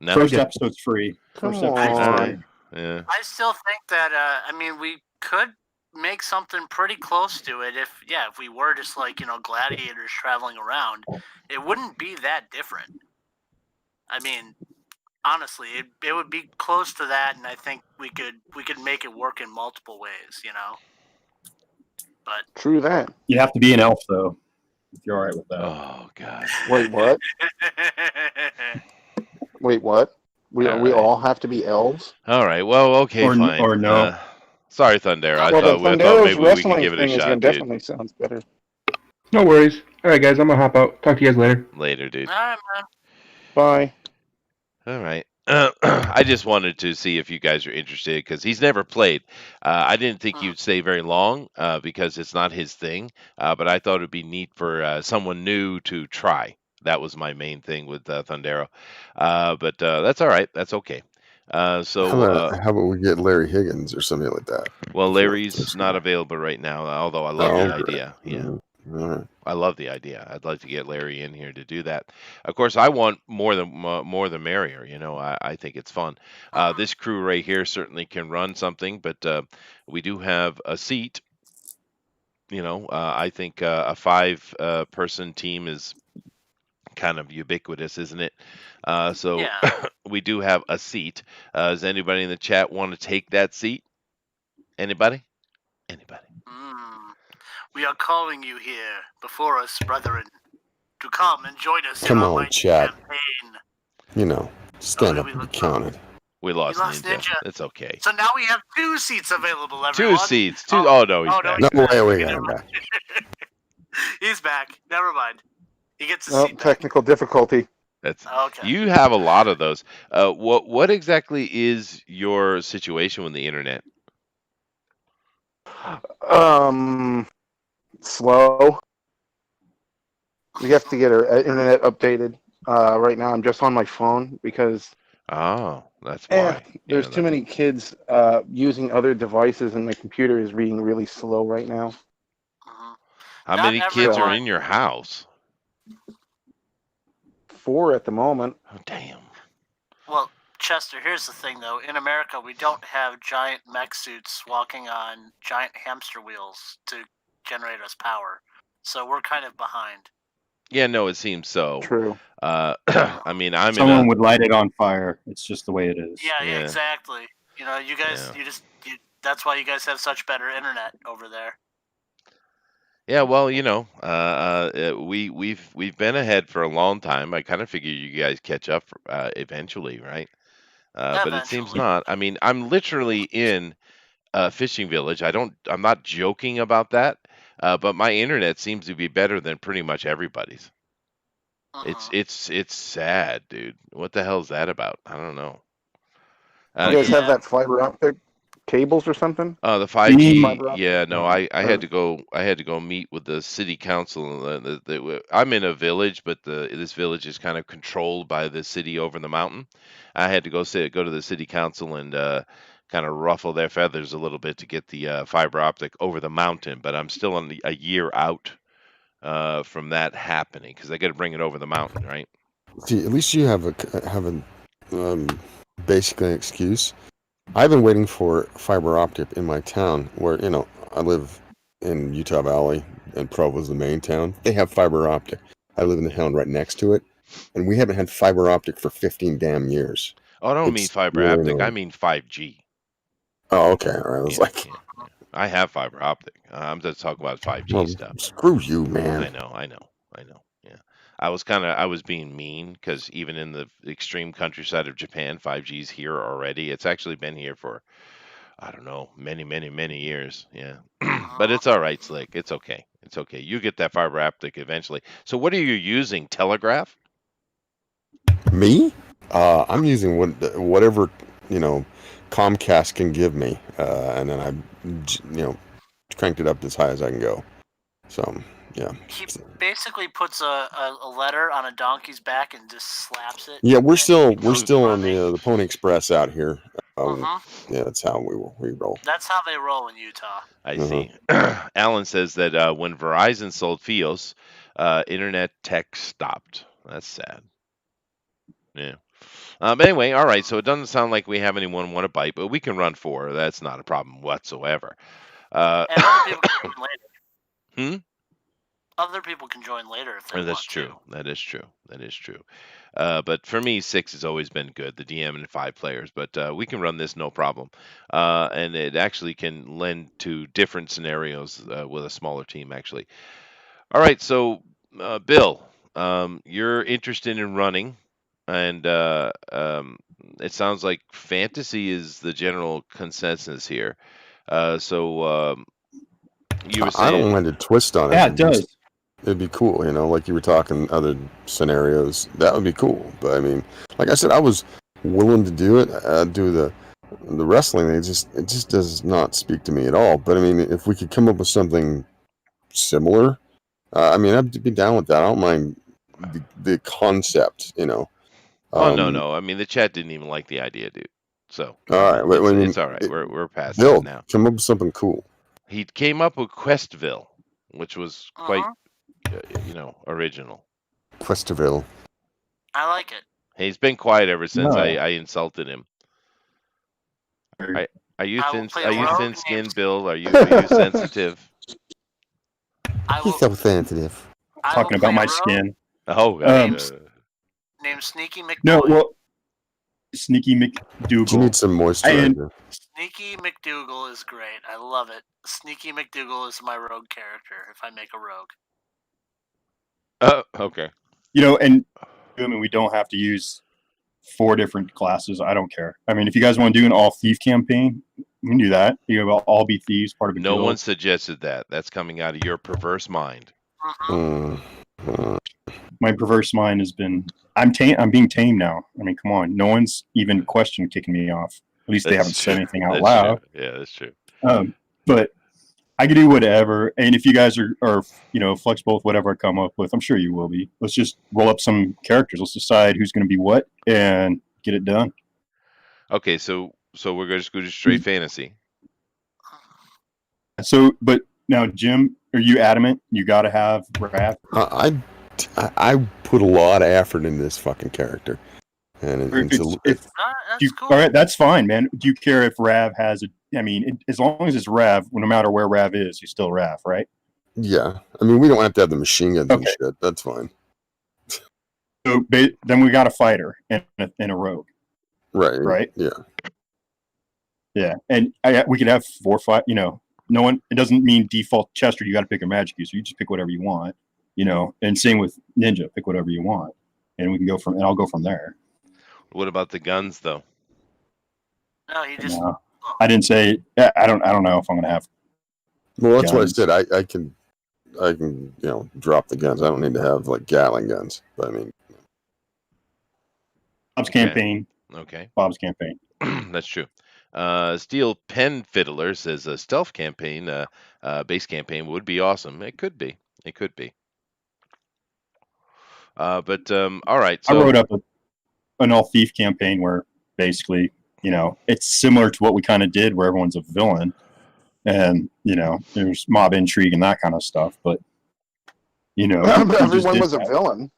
[SPEAKER 1] No.
[SPEAKER 4] First
[SPEAKER 6] good.
[SPEAKER 4] episode's free.
[SPEAKER 5] Come
[SPEAKER 4] First episode's
[SPEAKER 1] All
[SPEAKER 5] on.
[SPEAKER 4] free.
[SPEAKER 1] right. Yeah.
[SPEAKER 2] I still think that I mean we could make something pretty close to it if we were just like, gladiators traveling around. It wouldn't be that different. I mean, honestly, it would be close to that, and I think we could make it work in multiple ways, But
[SPEAKER 5] True that.
[SPEAKER 4] You have to be an elf though, if you're all right with that.
[SPEAKER 1] Oh God.
[SPEAKER 5] Wait, what? Wait, what? We
[SPEAKER 1] All
[SPEAKER 5] we
[SPEAKER 1] right.
[SPEAKER 5] all have to be elves?
[SPEAKER 1] All right. Well, okay,
[SPEAKER 4] Or
[SPEAKER 1] fine.
[SPEAKER 4] no.
[SPEAKER 1] Sorry, Thunder. I
[SPEAKER 5] Well, the
[SPEAKER 1] thought
[SPEAKER 5] Thundero's
[SPEAKER 1] maybe we could
[SPEAKER 5] wrestling
[SPEAKER 1] give it a
[SPEAKER 5] thing is
[SPEAKER 1] shot,
[SPEAKER 5] gonna
[SPEAKER 1] dude.
[SPEAKER 5] definitely sounds better.
[SPEAKER 6] No worries. All right, guys, I'm gonna hop out. Talk to you guys later.
[SPEAKER 1] Later, dude.
[SPEAKER 2] all right, man.
[SPEAKER 5] Bye.
[SPEAKER 1] All right. I just wanted to see if you guys are interested because he's never played. I didn't think you'd stay very long because it's not his thing, but I thought it'd be neat for someone new to try. That was my main thing with Thundero. But that's all right. That's okay.
[SPEAKER 3] How about we get Larry Higgins or something like that?
[SPEAKER 1] Well,
[SPEAKER 3] for
[SPEAKER 1] Larry's not available right now, although I love
[SPEAKER 3] Oh,
[SPEAKER 1] the
[SPEAKER 3] great.
[SPEAKER 1] idea. Yeah.
[SPEAKER 3] All right.
[SPEAKER 1] I love the idea. I'd like to get Larry in here to do that. Of course, I want more the merrier. You know, I think it's fun. This crew right here certainly can run something, but we do have a seat. You know, I think a five person team is kind of ubiquitous, isn't it? So
[SPEAKER 2] Yeah.
[SPEAKER 1] we do have a seat. Does anybody in the chat want to take that seat? Anybody? Anybody?
[SPEAKER 2] We are calling you here before us, brethren, to come and join us
[SPEAKER 3] Come
[SPEAKER 2] in our
[SPEAKER 3] on,
[SPEAKER 2] mighty
[SPEAKER 3] chat.
[SPEAKER 2] campaign.
[SPEAKER 3] You know, stand
[SPEAKER 2] Okay,
[SPEAKER 3] up
[SPEAKER 2] we
[SPEAKER 3] and be
[SPEAKER 2] look-
[SPEAKER 3] counted.
[SPEAKER 1] We lost,
[SPEAKER 2] lost
[SPEAKER 1] Ninja.
[SPEAKER 2] Ninja.
[SPEAKER 1] It's okay.
[SPEAKER 2] So now we have 2 seats available,
[SPEAKER 1] Two
[SPEAKER 2] everyone.
[SPEAKER 1] seats. Two. Oh no, he's
[SPEAKER 2] no,
[SPEAKER 1] back.
[SPEAKER 3] No
[SPEAKER 2] he's
[SPEAKER 3] way, we
[SPEAKER 2] Okay,
[SPEAKER 3] got
[SPEAKER 2] never
[SPEAKER 3] him
[SPEAKER 2] mind.
[SPEAKER 3] back.
[SPEAKER 2] He's back. Never mind. He gets his
[SPEAKER 5] Oh,
[SPEAKER 2] seat back.
[SPEAKER 5] technical difficulty.
[SPEAKER 1] That's
[SPEAKER 2] Okay.
[SPEAKER 1] you have a lot of those. What exactly is your situation with the internet?
[SPEAKER 5] Slow. We have to get our internet updated. Right now, I'm just on my phone because
[SPEAKER 1] Oh, that's why.
[SPEAKER 5] there's
[SPEAKER 1] Yeah,
[SPEAKER 5] too many kids using other devices, and my computer is being really slow right now.
[SPEAKER 1] How
[SPEAKER 2] Not
[SPEAKER 1] many kids are
[SPEAKER 2] everyone-
[SPEAKER 1] in your house?
[SPEAKER 5] 4 at the moment.
[SPEAKER 1] Oh, damn.
[SPEAKER 2] Well, Chester, here's the thing, though. In America, we don't have giant mech suits walking on giant hamster wheels to generate us power. So we're kind of behind.
[SPEAKER 1] Yeah, no, it seems so.
[SPEAKER 5] True.
[SPEAKER 1] I mean, I'm
[SPEAKER 4] Someone
[SPEAKER 1] in a.
[SPEAKER 4] would light it on fire. It's just the way it is.
[SPEAKER 2] Yeah,
[SPEAKER 1] Yeah.
[SPEAKER 2] exactly. You know, you guys, that's why you guys have such better internet over there.
[SPEAKER 1] Yeah, well, you know, we've been ahead for a long time. I kind of figured you guys catch up eventually, right? But it seems
[SPEAKER 2] Eventually.
[SPEAKER 1] not. I mean, I'm literally in a fishing village. I'm not joking about that. But my internet seems to be better than pretty much everybody's. It's sad, dude. What the hell is that about? I don't know.
[SPEAKER 5] You guys have
[SPEAKER 2] Yeah.
[SPEAKER 5] that fiber optic cables or something?
[SPEAKER 1] The 5G,
[SPEAKER 5] Fiber optic?
[SPEAKER 1] yeah, no, I had to go meet with the city council. I'm in a village, but this village is kind of controlled by the city over the mountain. I had to go to the city council and kind of ruffle their feathers a little bit to get the fiber optic over the mountain. But I'm still a year out from that happening because I got to bring it over the mountain, right?
[SPEAKER 3] See, at least you have basically an excuse. I've been waiting for fiber optic in my town where, I live in Utah Valley and Provo's the main town. They have fiber optic. I live in the town right next to it, and we haven't had fiber optic for 15 damn years.
[SPEAKER 1] Oh, I don't mean
[SPEAKER 3] It's
[SPEAKER 1] fiber
[SPEAKER 3] really
[SPEAKER 1] optic. I
[SPEAKER 3] annoying.
[SPEAKER 1] mean 5G.
[SPEAKER 3] Oh, okay. All right. I was
[SPEAKER 1] Yeah,
[SPEAKER 3] like,
[SPEAKER 1] yeah. I have fiber optic. I'm just talking about 5G
[SPEAKER 3] well,
[SPEAKER 1] stuff.
[SPEAKER 3] screw you, man.
[SPEAKER 1] I know. Yeah. I was being mean because even in the extreme countryside of Japan, 5G's here already. It's actually been here for, I don't know, many years. Yeah. But
[SPEAKER 2] Uh-huh.
[SPEAKER 1] it's all right, Slick. It's okay. It's okay. You get that fiber optic eventually. So what are you using? Telegraph?
[SPEAKER 3] Me? I'm using whatever, you know, Comcast can give me, and then cranked it up as high as I can go. So, yeah.
[SPEAKER 2] He basically puts a letter on a donkey's back and just slaps it.
[SPEAKER 3] Yeah, we're
[SPEAKER 2] and
[SPEAKER 3] still
[SPEAKER 2] it goes
[SPEAKER 3] on
[SPEAKER 2] running.
[SPEAKER 3] the Pony Express out here.
[SPEAKER 2] Uh-huh.
[SPEAKER 3] Yeah, that's how we roll.
[SPEAKER 2] That's how they roll in Utah.
[SPEAKER 1] I
[SPEAKER 3] Uh-huh.
[SPEAKER 1] see. Alan says that when Verizon sold Fios, internet tech stopped. That's sad. Yeah. But anyway, all right. So it doesn't sound like we have anyone want to bite, but we can run 4. That's not a problem whatsoever.
[SPEAKER 2] And other people can join later.
[SPEAKER 1] Hmm?
[SPEAKER 2] Other people can join later if they
[SPEAKER 1] That's
[SPEAKER 2] want
[SPEAKER 1] true.
[SPEAKER 2] to.
[SPEAKER 1] That is true. That is true. But for me, 6 has always been good. The DM and 5 players, but we can run this no problem. And it actually can lend to different scenarios with a smaller team. Actually. All right. So, Bill, you're interested in running, and it sounds like fantasy is the general consensus here. So you were
[SPEAKER 3] I don't
[SPEAKER 1] saying,
[SPEAKER 3] mind a twist on it.
[SPEAKER 4] Yeah, it does.
[SPEAKER 3] It'd be cool, you know, like you were talking other scenarios. That would be cool. But I mean, like I said, I was willing to do it. Do the wrestling. It just does not speak to me at all. But I mean, if we could come up with something similar, I mean, I'd be down with that. I don't mind the concept, you know.
[SPEAKER 1] oh no, I mean the chat didn't even like the idea, dude. So
[SPEAKER 3] All right, I mean,
[SPEAKER 1] it's all right. We're past that
[SPEAKER 3] build,
[SPEAKER 1] now.
[SPEAKER 3] come up with something cool.
[SPEAKER 1] He came up with Questville, which was quite
[SPEAKER 2] Uh-huh.
[SPEAKER 1] original.
[SPEAKER 3] Questerville.
[SPEAKER 2] I like it.
[SPEAKER 1] He's been quiet ever since
[SPEAKER 4] No.
[SPEAKER 1] I insulted him. Are you
[SPEAKER 2] I will play
[SPEAKER 1] Are you
[SPEAKER 2] rogue
[SPEAKER 1] thin skinned,
[SPEAKER 2] named-
[SPEAKER 1] Bill? Are you sensitive?
[SPEAKER 2] I will.
[SPEAKER 3] He's so sensitive.
[SPEAKER 2] I will
[SPEAKER 4] Talking
[SPEAKER 2] play
[SPEAKER 4] about my
[SPEAKER 2] rogue
[SPEAKER 4] skin.
[SPEAKER 1] Oh,
[SPEAKER 2] named Sneaky McDougall.
[SPEAKER 4] No, well, Sneaky
[SPEAKER 3] Do you
[SPEAKER 4] McDougal.
[SPEAKER 3] need some moisturizer?
[SPEAKER 2] Sneaky McDougal is great. I love it. Sneaky McDougal is my rogue character if I make a rogue.
[SPEAKER 1] okay.
[SPEAKER 4] You know, and I mean, we don't have to use 4 different classes. I don't care. I mean, if you guys want to do an all thief campaign, we can do that. You know, all be thieves, part of a
[SPEAKER 1] No
[SPEAKER 4] guild.
[SPEAKER 1] one suggested that. That's coming out of your perverse mind.
[SPEAKER 2] Uh-huh.
[SPEAKER 4] My perverse mind has been. I'm being tamed now. I mean, come on. No one's even questioned kicking me off. At least they
[SPEAKER 1] That's
[SPEAKER 4] haven't
[SPEAKER 1] true.
[SPEAKER 4] said anything out
[SPEAKER 1] That's
[SPEAKER 4] loud.
[SPEAKER 1] true. Yeah, that's true.
[SPEAKER 4] But I can do whatever. And if you guys are flexible with whatever I come up with, I'm sure you will be. Let's just roll up some characters. Let's decide who's going to be what and get it done.
[SPEAKER 1] Okay, so we're going to just go to straight fantasy.
[SPEAKER 4] So, but now, Jim, are you adamant you got to have Raph?
[SPEAKER 3] I put a lot of effort into this fucking character, and
[SPEAKER 4] That's
[SPEAKER 2] cool.
[SPEAKER 4] All right, that's fine, man. Do you care if Rav has a? I mean, as long as it's Rav, no matter where Rav is, he's still Rav, right?
[SPEAKER 3] yeah. I mean, we don't have to have the machine guns and
[SPEAKER 4] Okay.
[SPEAKER 3] shit. That's fine.
[SPEAKER 4] So then we got a fighter and a rogue,
[SPEAKER 3] Right.
[SPEAKER 4] right?
[SPEAKER 3] Yeah.
[SPEAKER 4] Yeah, and we could have 4 or 5. You know, no one. It doesn't mean default Chester. You got to pick a magic user. You just pick whatever you want. You know, and same with Ninja. Pick whatever you want, and we can go from. And I'll go from there.
[SPEAKER 1] What about the guns, though?
[SPEAKER 2] No, he just.
[SPEAKER 4] No, I didn't say. I don't know if I'm gonna have.
[SPEAKER 3] Well, that's
[SPEAKER 4] Guns.
[SPEAKER 3] what I said. I can drop the guns. I don't need to have like Gatling guns. But I mean,
[SPEAKER 4] Bob's
[SPEAKER 1] Okay.
[SPEAKER 4] campaign.
[SPEAKER 1] Okay.
[SPEAKER 4] Bob's campaign.
[SPEAKER 1] That's true. Steel Pen Fiddler says a stealth campaign, base campaign would be awesome. It could be. It could be. But all right. So
[SPEAKER 4] I wrote up an all thief campaign where basically, you know, it's similar to what we kind of did, where everyone's a villain, and you know, there's mob intrigue and that kind of stuff. But you know, we just
[SPEAKER 5] Everyone
[SPEAKER 4] did
[SPEAKER 5] was a
[SPEAKER 4] that.
[SPEAKER 5] villain.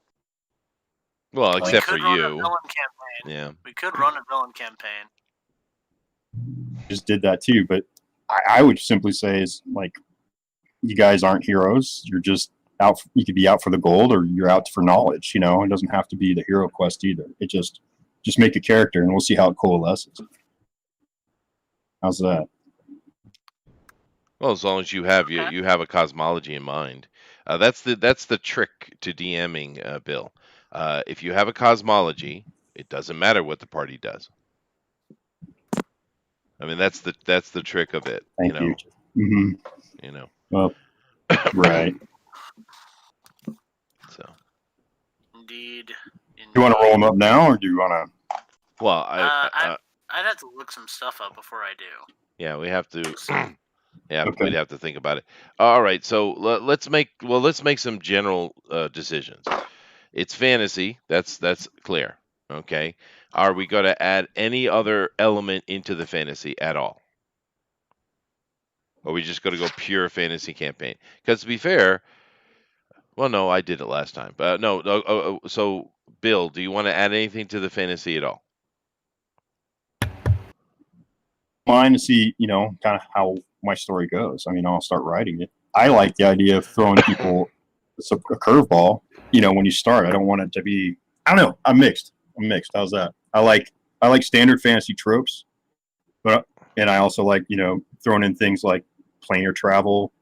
[SPEAKER 1] well,
[SPEAKER 2] We
[SPEAKER 1] except for
[SPEAKER 2] could run a
[SPEAKER 1] you.
[SPEAKER 2] villain campaign.
[SPEAKER 1] Yeah.
[SPEAKER 2] We could run a villain campaign.
[SPEAKER 4] Just did that too. But I would simply say is like, you guys aren't heroes. You're just You could be out for the gold, or you're out for knowledge. It doesn't have to be the hero quest either. It just make a character, and we'll see how it coalesces. How's that?
[SPEAKER 1] Well, as long as you have
[SPEAKER 2] Okay.
[SPEAKER 1] you have a cosmology in mind, that's the trick to DMing, Bill. If you have a cosmology, it doesn't matter what the party does. I mean, that's the trick of it.
[SPEAKER 4] Thank you. Mm-hmm.
[SPEAKER 1] You know.
[SPEAKER 4] Well, right.
[SPEAKER 1] So.
[SPEAKER 2] Indeed.
[SPEAKER 4] You want to roll them up now, or do you want to?
[SPEAKER 1] Well,
[SPEAKER 2] I'd have to look some stuff up before I do.
[SPEAKER 1] Yeah, we have to. Yeah,
[SPEAKER 4] Okay.
[SPEAKER 1] we'd have to think about it. All right, so let's make some general decisions. It's fantasy. That's clear. Okay. Are we going to add any other element into the fantasy at all? Or are we just going to go pure fantasy campaign? Because to be fair, well, no, I did it last time, but no. So, Bill, do you want to add anything to the fantasy at all?
[SPEAKER 4] Mine to see, kind of how my story goes. I mean, I'll start writing it. I like the idea of throwing people a curveball. When you start, I don't want it to be. I don't know. I'm mixed. How's that? I like standard fantasy tropes, and I also like throwing in things like planar travel,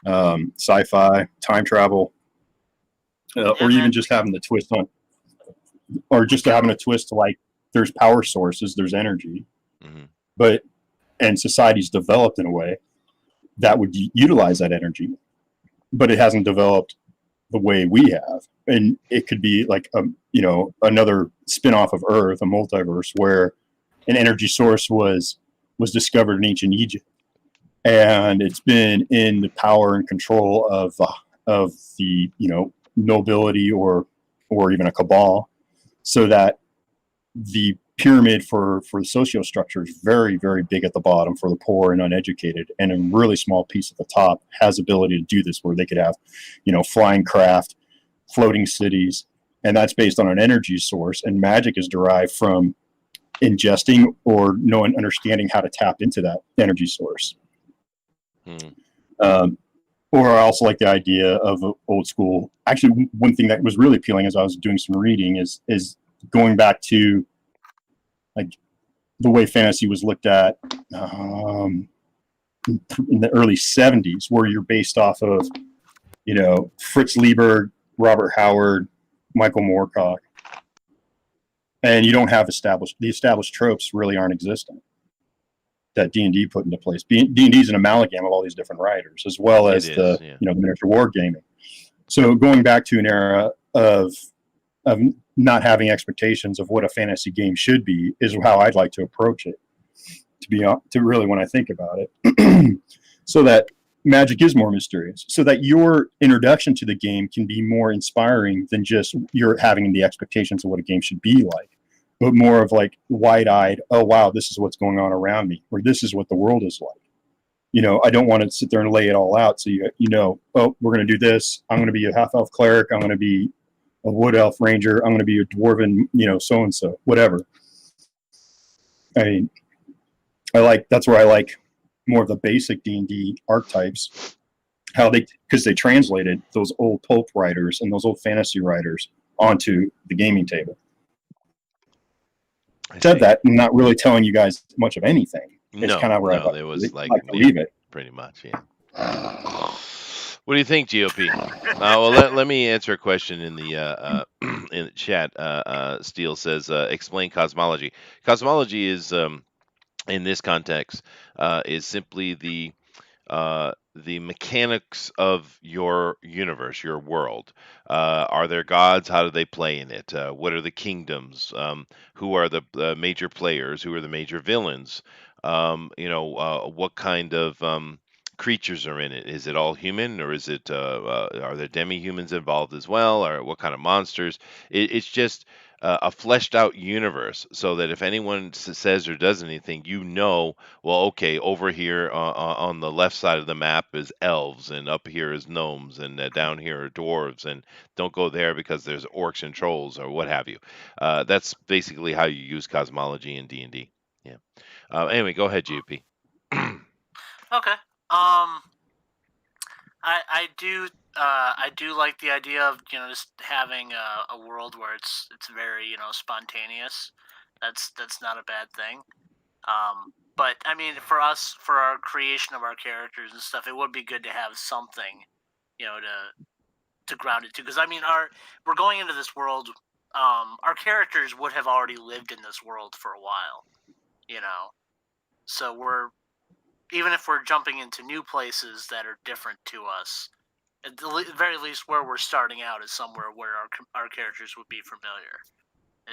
[SPEAKER 4] sci-fi, time travel, or even just having the twist on, or just having a twist to like there's power sources, there's energy, and society's developed in a way that would utilize that energy, but it hasn't developed the way we have. And it could be like another spin-off of Earth, a multiverse where an energy source was discovered in ancient Egypt, and it's been in the power and control of the nobility or even a cabal, so that the pyramid for the social structure is very, very big at the bottom for the poor and uneducated, and a really small piece at the top has ability to do this, where they could have flying craft, floating cities, and that's based on an energy source. And magic is derived from ingesting or understanding how to tap into that energy source. Or I also like the idea of old school. Actually, one thing that was really appealing as I was doing some reading is going back to like the way fantasy was looked at in the early 70s, where you're based off of Fritz Lieber, Robert Howard, Michael Moorcock, and you don't have the established tropes really aren't existent that D&D put into place. D&D is an amalgam of all these different writers, as well as the miniature war gaming. So going back to an era of not having expectations of what a fantasy game should be is how I'd like to approach it. To really, when I think about it, so that magic is more mysterious, so that your introduction to the game can be more inspiring than just you're having the expectations of what a game should be like, but more of like wide-eyed, oh wow, this is what's going on around me, or this is what the world is like. I don't want to sit there and lay it all out. So oh, we're going to do this. I'm going to be a half-elf cleric. I'm going to be a wood elf ranger. I'm going to be a dwarven, so-and-so, whatever. I mean, that's where I like more of the basic D&D archetypes, because they translated those old pulp writers and those old fantasy writers onto the gaming table. Said that, and not really telling you guys much of anything. It's kind of where I like to leave it.
[SPEAKER 1] Pretty much, yeah. What do you think, GOP? Well, let me answer a question in the in the chat. Steele says, explain cosmology. Cosmology is, in this context, is simply the mechanics of your universe, your world. Are there gods? How do they play in it? What are the kingdoms? Who are the major players? Who are the major villains? What kind of creatures are in it? Is it all human, or is it? Are there demi-humans involved as well, or what kind of monsters? It's just a fleshed out universe, so that if anyone says or does anything, well, okay, over here on the left side of the map is elves, and up here is gnomes, and down here are dwarves, and don't go there because there's orcs and trolls or what have you. That's basically how you use cosmology in D&D. Yeah. Anyway, go ahead, GP.
[SPEAKER 2] Okay. I do like the idea of just having a world where it's very spontaneous. That's not a bad thing. But I mean, for us, for our creation of our characters and stuff, it would be good to have something, to ground it to. Because I mean, we're going into this world. Our characters would have already lived in this world for a while, you know. So even if we're jumping into new places that are different to us, at the very least, where we're starting out is somewhere where our characters would be familiar.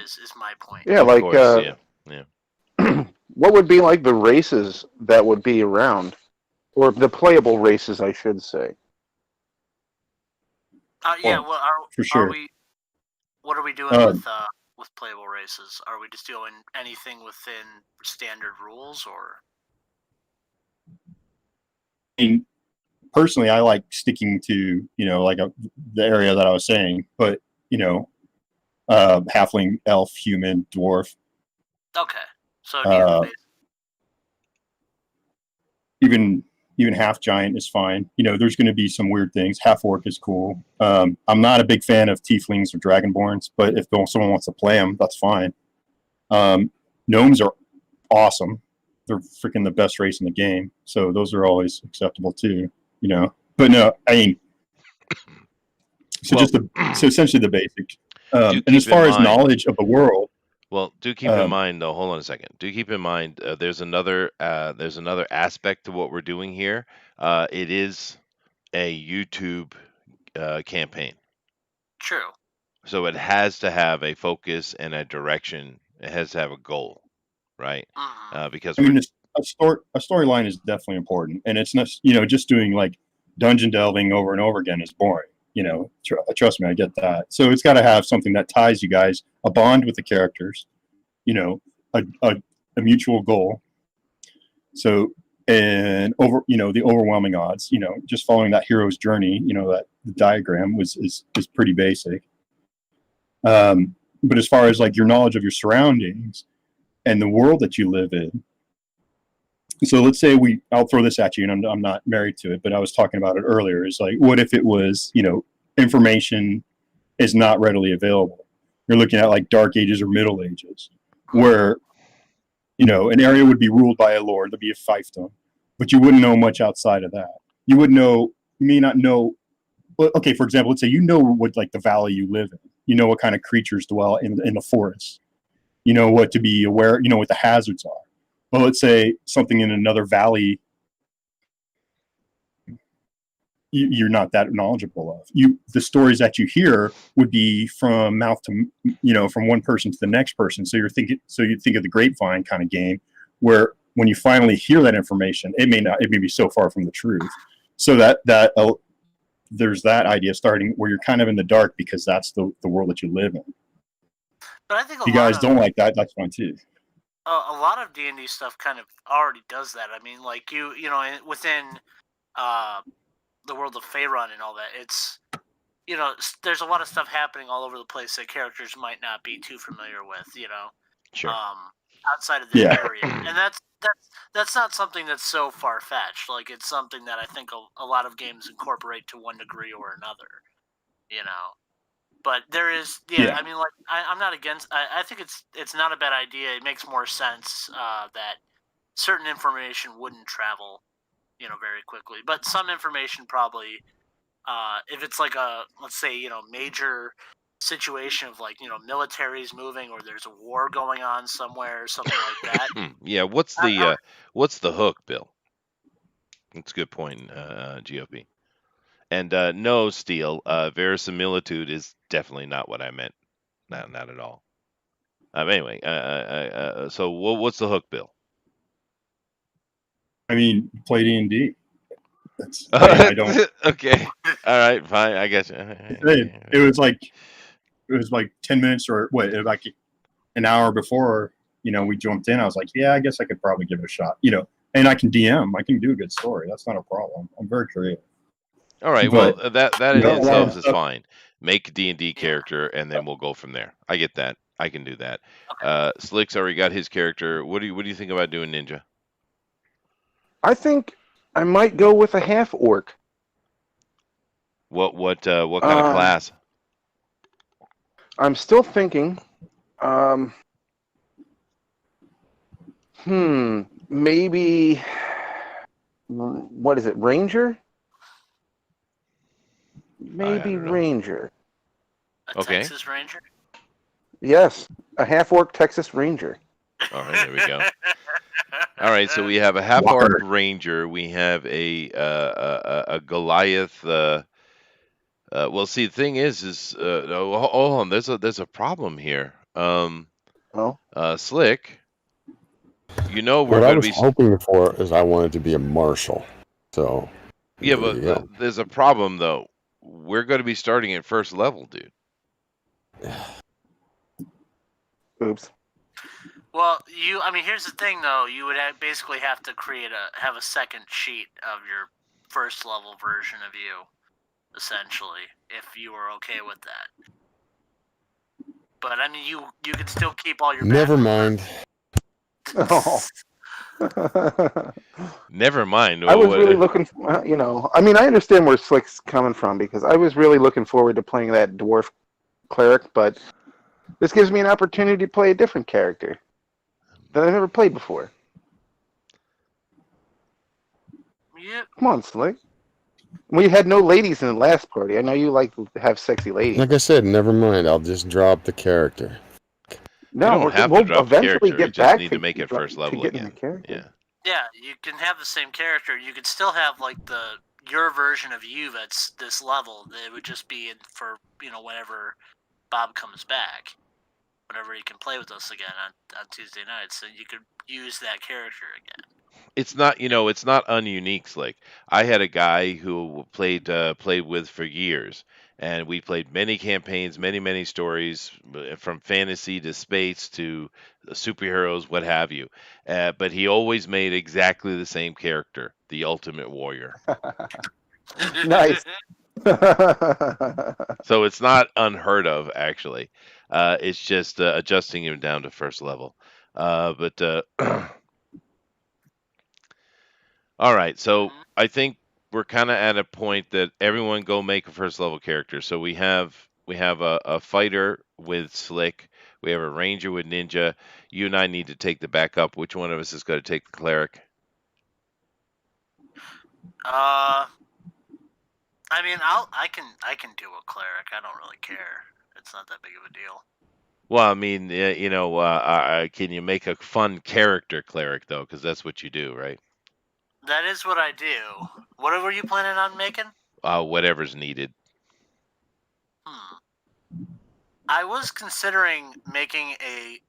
[SPEAKER 2] Is my point.
[SPEAKER 5] Yeah,
[SPEAKER 1] Of
[SPEAKER 5] like
[SPEAKER 1] course, yeah, yeah.
[SPEAKER 5] what would be like the races that would be around, or the playable races, I should say.
[SPEAKER 2] Yeah.
[SPEAKER 4] Well,
[SPEAKER 2] Well,
[SPEAKER 4] for
[SPEAKER 2] are
[SPEAKER 4] sure.
[SPEAKER 2] we? What are we doing with playable races? Are we just doing anything within standard rules, or?
[SPEAKER 4] I mean, personally, I like sticking to like the area that I was saying, but halfling, elf, human, dwarf,
[SPEAKER 2] Okay, so neither
[SPEAKER 4] uh,
[SPEAKER 2] base.
[SPEAKER 4] even half giant is fine. There's going to be some weird things. Half orc is cool. I'm not a big fan of tieflings or dragonborns, but if someone wants to play them, that's fine. Gnomes are awesome. They're freaking the best race in the game, so those are always acceptable too. But no, I mean, so
[SPEAKER 1] Well,
[SPEAKER 4] so essentially the basics.
[SPEAKER 1] do
[SPEAKER 4] And as
[SPEAKER 1] keep in
[SPEAKER 4] far as
[SPEAKER 1] mind.
[SPEAKER 4] knowledge of the world,
[SPEAKER 1] Well, do keep in
[SPEAKER 4] um,
[SPEAKER 1] mind though. Hold on a second. Do keep in mind there's another aspect to what we're doing here. It is a YouTube campaign,
[SPEAKER 2] True.
[SPEAKER 1] so it has to have a focus and a direction. It has to have a goal, right?
[SPEAKER 2] Mm-hmm.
[SPEAKER 1] Because
[SPEAKER 4] I
[SPEAKER 1] we're
[SPEAKER 4] mean, a storyline is definitely important, and it's not just doing like dungeon delving over and over again is boring. Trust me, I get that. So it's got to have something that ties you guys, a bond with the characters, a mutual goal. So and the overwhelming odds, just following that hero's journey, that the diagram is pretty basic. But as far as like your knowledge of your surroundings and the world that you live in, so let's say I'll throw this at you, and I'm not married to it, but I was talking about it earlier. Is like, what if it was, information is not readily available? You're looking at like Dark Ages or Middle Ages, where an area would be ruled by a lord, there'd be a fiefdom, but you wouldn't know much outside of that. You may not know. Well, okay, for example, let's say what like the valley you live in. You know what kind of creatures dwell in the forest. You know what to be aware. You know what the hazards are. Well, let's say something in another valley you're not that knowledgeable of. The stories that you hear would be from mouth to from one person to the next person. So you think of the grapevine kind of game, where when you finally hear that information, it may be so far from the truth. So there's that idea starting where you're kind of in the dark because that's the world that you live in.
[SPEAKER 2] But I think
[SPEAKER 4] If you guys don't like that, that's fine too.
[SPEAKER 2] a lot of D&D stuff kind of already does that. I mean, like within uh, the world of Faerun and all that, it's there's a lot of stuff happening all over the place that characters might not be too familiar with.
[SPEAKER 1] sure.
[SPEAKER 2] Outside of their
[SPEAKER 4] Yeah.
[SPEAKER 2] area, and that's not something that's so far fetched. Like it's something that I think a lot of games incorporate to one degree or another. But there is,
[SPEAKER 4] Yeah.
[SPEAKER 2] I mean, like I'm not against. I think it's not a bad idea. It makes more sense that certain information wouldn't travel, very quickly. But some information probably, if it's like let's say, major situation of like, militaries moving or there's a war going on somewhere or something like that.
[SPEAKER 1] Yeah. What's the hook, Bill? That's a good point, GOP. And no, Steel, verisimilitude is definitely not what I meant. Not at all. Anyway, so what's the hook, Bill?
[SPEAKER 4] I mean, play D&D. I don't.
[SPEAKER 1] Okay. All right. Fine. I guess.
[SPEAKER 4] It was like 10 minutes or what? Like an hour before we jumped in. I was like, yeah, I guess I could probably give it a shot. And I can DM. I can do a good story. That's not a problem. I'm very creative.
[SPEAKER 1] All right. Well,
[SPEAKER 4] But
[SPEAKER 1] that
[SPEAKER 4] a
[SPEAKER 1] in
[SPEAKER 4] lot of
[SPEAKER 1] itself is
[SPEAKER 4] stuff.
[SPEAKER 1] fine. Make a D&D
[SPEAKER 2] Yeah.
[SPEAKER 1] character, and then we'll go from there. I get that. I can do that.
[SPEAKER 2] Okay.
[SPEAKER 1] Slick's already got his character. What do you think about doing Ninja?
[SPEAKER 5] I think I might go with a half orc.
[SPEAKER 1] What kind of class?
[SPEAKER 5] I'm still thinking. Um, maybe. What is it? Ranger?
[SPEAKER 1] I
[SPEAKER 5] Maybe
[SPEAKER 1] don't know.
[SPEAKER 5] Ranger.
[SPEAKER 2] A
[SPEAKER 1] Okay.
[SPEAKER 2] Texas Ranger.
[SPEAKER 5] Yes, a half-orc Texas Ranger.
[SPEAKER 1] All right, there we go. All right, so we have a half orc
[SPEAKER 4] Walker.
[SPEAKER 1] ranger. We have a Goliath. Well, see, the thing is no, hold on. There's a problem here.
[SPEAKER 5] Oh,
[SPEAKER 1] Slick, we're
[SPEAKER 3] What I
[SPEAKER 1] going to
[SPEAKER 3] was
[SPEAKER 1] be.
[SPEAKER 3] hoping for is I wanted to be a marshal. So
[SPEAKER 1] Yeah,
[SPEAKER 3] there
[SPEAKER 1] but
[SPEAKER 3] you go.
[SPEAKER 1] there's a problem though. We're going to be starting at first level, dude.
[SPEAKER 5] oops.
[SPEAKER 2] Well, I mean, here's the thing, though. You would basically have to have a second sheet of your first level version of you, essentially, if you were okay with that. But I mean, you could still keep all your.
[SPEAKER 3] Never mind.
[SPEAKER 5] Oh.
[SPEAKER 1] Never mind.
[SPEAKER 5] I was really looking, I mean, I understand where Slick's coming from because I was really looking forward to playing that dwarf cleric, but this gives me an opportunity to play a different character that I've never played before.
[SPEAKER 2] Yep.
[SPEAKER 5] Come on, Slick. We had no ladies in the last party. I know you like to have sexy ladies.
[SPEAKER 3] Like I said, never mind. I'll just drop the character.
[SPEAKER 1] You
[SPEAKER 5] No,
[SPEAKER 1] don't have to
[SPEAKER 5] we'll
[SPEAKER 1] drop the
[SPEAKER 5] eventually
[SPEAKER 1] character. You
[SPEAKER 5] get
[SPEAKER 1] just
[SPEAKER 5] back
[SPEAKER 1] need to make it first
[SPEAKER 5] to
[SPEAKER 1] level
[SPEAKER 5] getting the
[SPEAKER 1] again.
[SPEAKER 5] character.
[SPEAKER 1] Yeah.
[SPEAKER 2] Yeah, you can have the same character. You could still have like your version of you that's this level. It would just be for whenever Bob comes back, whenever he can play with us again on Tuesday nights, and you could use that character again.
[SPEAKER 1] It's not, it's not ununique. Slick. I had a guy who played with for years, and we played many campaigns, many stories, from fantasy to space to superheroes, what have you. But he always made exactly the same character, the Ultimate Warrior.
[SPEAKER 5] Nice.
[SPEAKER 1] So it's not unheard of, actually. It's just adjusting him down to first level. But All right, so I think we're kind of at a point that everyone go make a first level character. So we have a fighter with Slick. We have a ranger with Ninja. You and I need to take the backup. Which one of us is going to take the cleric?
[SPEAKER 2] I mean, I can do a cleric. I don't really care. It's not that big of a deal.
[SPEAKER 1] Well, I mean, can you make a fun character cleric though? Because that's what you do, right?
[SPEAKER 2] That is what I do. What were you planning on making?
[SPEAKER 1] Whatever's needed.
[SPEAKER 2] I was considering making a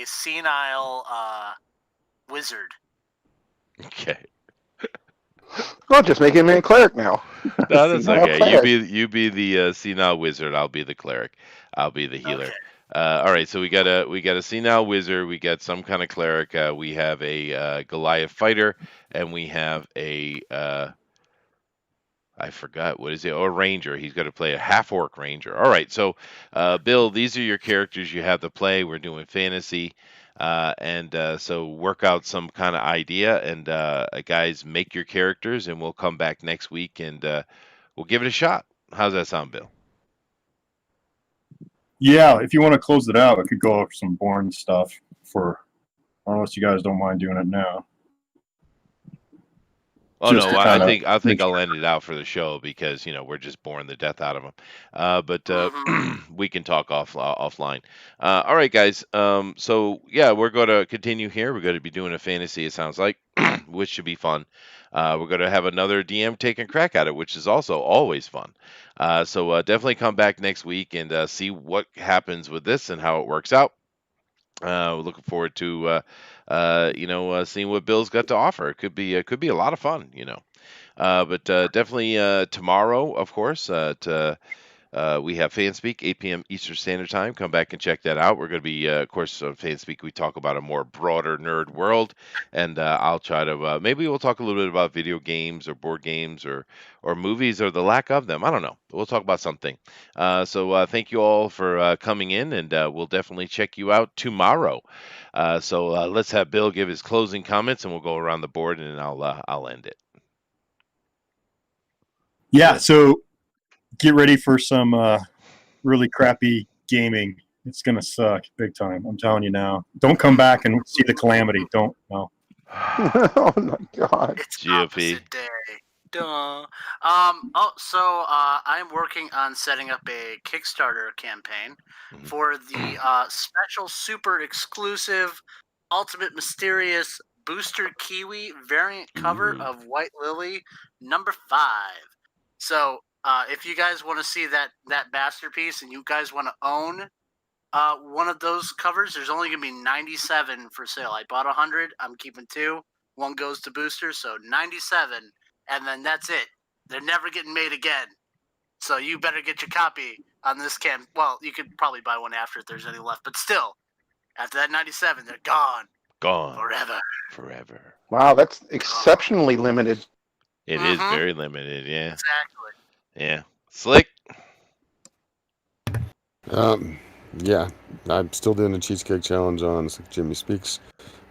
[SPEAKER 2] senile wizard.
[SPEAKER 1] Okay.
[SPEAKER 5] Well, just make him a cleric now.
[SPEAKER 1] No, that's
[SPEAKER 5] Senile
[SPEAKER 1] okay.
[SPEAKER 5] cleric.
[SPEAKER 1] You be the senile wizard. I'll be the cleric. I'll be the healer.
[SPEAKER 2] Okay.
[SPEAKER 1] All right. So we got a senile wizard. We got some kind of cleric. We have a Goliath fighter, and we have a I forgot what is it? Oh, a ranger. He's going to play a half orc ranger. All right. So, Bill, these are your characters you have to play. We're doing fantasy. So work out some kind of idea, and guys, make your characters, and we'll come back next week and we'll give it a shot. How's that sound, Bill?
[SPEAKER 4] Yeah, if you want to close it out, I could go over some boring stuff unless you guys don't mind doing it now.
[SPEAKER 1] Oh
[SPEAKER 4] Just
[SPEAKER 1] no,
[SPEAKER 4] to
[SPEAKER 1] I
[SPEAKER 4] kinda
[SPEAKER 1] think
[SPEAKER 4] make
[SPEAKER 1] I'll end it out for the show because we're just boring the death out of them. But we can talk offline. All right, guys. So yeah, we're going to continue here. We're going to be doing a fantasy. It sounds like, which should be fun. We're going to have another DM taking a crack at it, which is also always fun. So definitely come back next week and see what happens with this and how it works out. We're looking forward to seeing what Bill's got to offer. It could be a lot of fun, but definitely tomorrow, of course. We have FanSpeak, 8 p.m. Eastern Standard Time. Come back and check that out. We're going to be, of course, on FanSpeak. We talk about a more broader nerd world, and I'll try to maybe we'll talk a little bit about video games or board games or movies or the lack of them. I don't know. We'll talk about something. So thank you all for coming in, and we'll definitely check you out tomorrow. So let's have Bill give his closing comments, and we'll go around the board, and I'll end it.
[SPEAKER 4] Yeah, so get ready for some really crappy gaming. It's gonna suck big time. I'm telling you now. Don't come back and see the calamity. Don't. No.
[SPEAKER 5] Oh my god.
[SPEAKER 2] It's
[SPEAKER 1] GOP.
[SPEAKER 2] opposite day. Duh. So I'm working on setting up a Kickstarter campaign
[SPEAKER 1] Mhm.
[SPEAKER 2] for the special, super exclusive, ultimate mysterious booster Kiwi variant cover
[SPEAKER 1] Ooh.
[SPEAKER 2] of White Lily #5. So if you guys want to see that masterpiece and you guys want to own one of those covers, there's only gonna be 97 for sale. I bought 100. I'm keeping 2. One goes to boosters, so 97, and then that's it. They're never getting made again. So you better get your copy on this cam. Well, you could probably buy one after if there's any left, but still, after that 97, they're gone
[SPEAKER 1] Gone
[SPEAKER 2] forever.
[SPEAKER 1] forever.
[SPEAKER 5] Wow, that's exceptionally limited.
[SPEAKER 1] It is
[SPEAKER 2] Mhm.
[SPEAKER 1] very limited. Yeah.
[SPEAKER 2] Exactly.
[SPEAKER 1] Yeah. Slick.
[SPEAKER 3] Yeah, I'm still doing the cheesecake challenge on Jimmy Speaks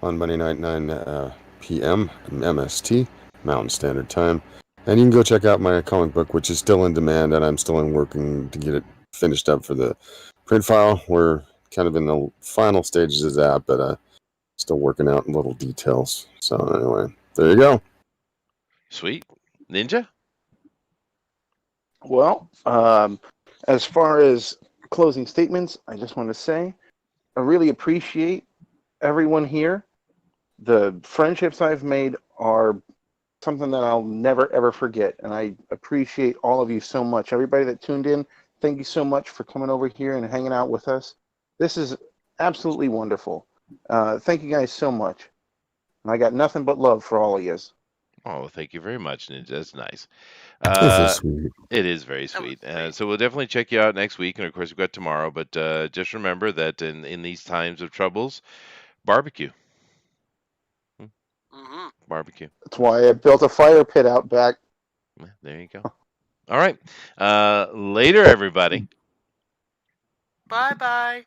[SPEAKER 3] on Monday night, 9 p.m. MST, Mountain Standard Time. And you can go check out my comic book, which is still in demand, and I'm still working to get it finished up for the print file. We're kind of in the final stages of that, but still working out little details. So anyway, there you go.
[SPEAKER 1] Sweet. Ninja.
[SPEAKER 5] Well, as far as closing statements, I just want to say I really appreciate everyone here. The friendships I've made are something that I'll never ever forget, and I appreciate all of you so much. Everybody that tuned in, thank you so much for coming over here and hanging out with us. This is absolutely wonderful. Thank you guys so much. And I got nothing but love for all of you.
[SPEAKER 1] Oh, thank you very much, Ninja. That's nice.
[SPEAKER 3] This is sweet.
[SPEAKER 1] It is very
[SPEAKER 2] That was
[SPEAKER 1] sweet.
[SPEAKER 2] sweet.
[SPEAKER 1] So we'll definitely check you out next week, and of course we've got tomorrow. But just remember that in these times of troubles, barbecue.
[SPEAKER 2] Mhm.
[SPEAKER 1] Barbecue.
[SPEAKER 5] That's why I built a fire pit out back.
[SPEAKER 1] There you go. All right. Later, everybody.
[SPEAKER 2] Bye bye.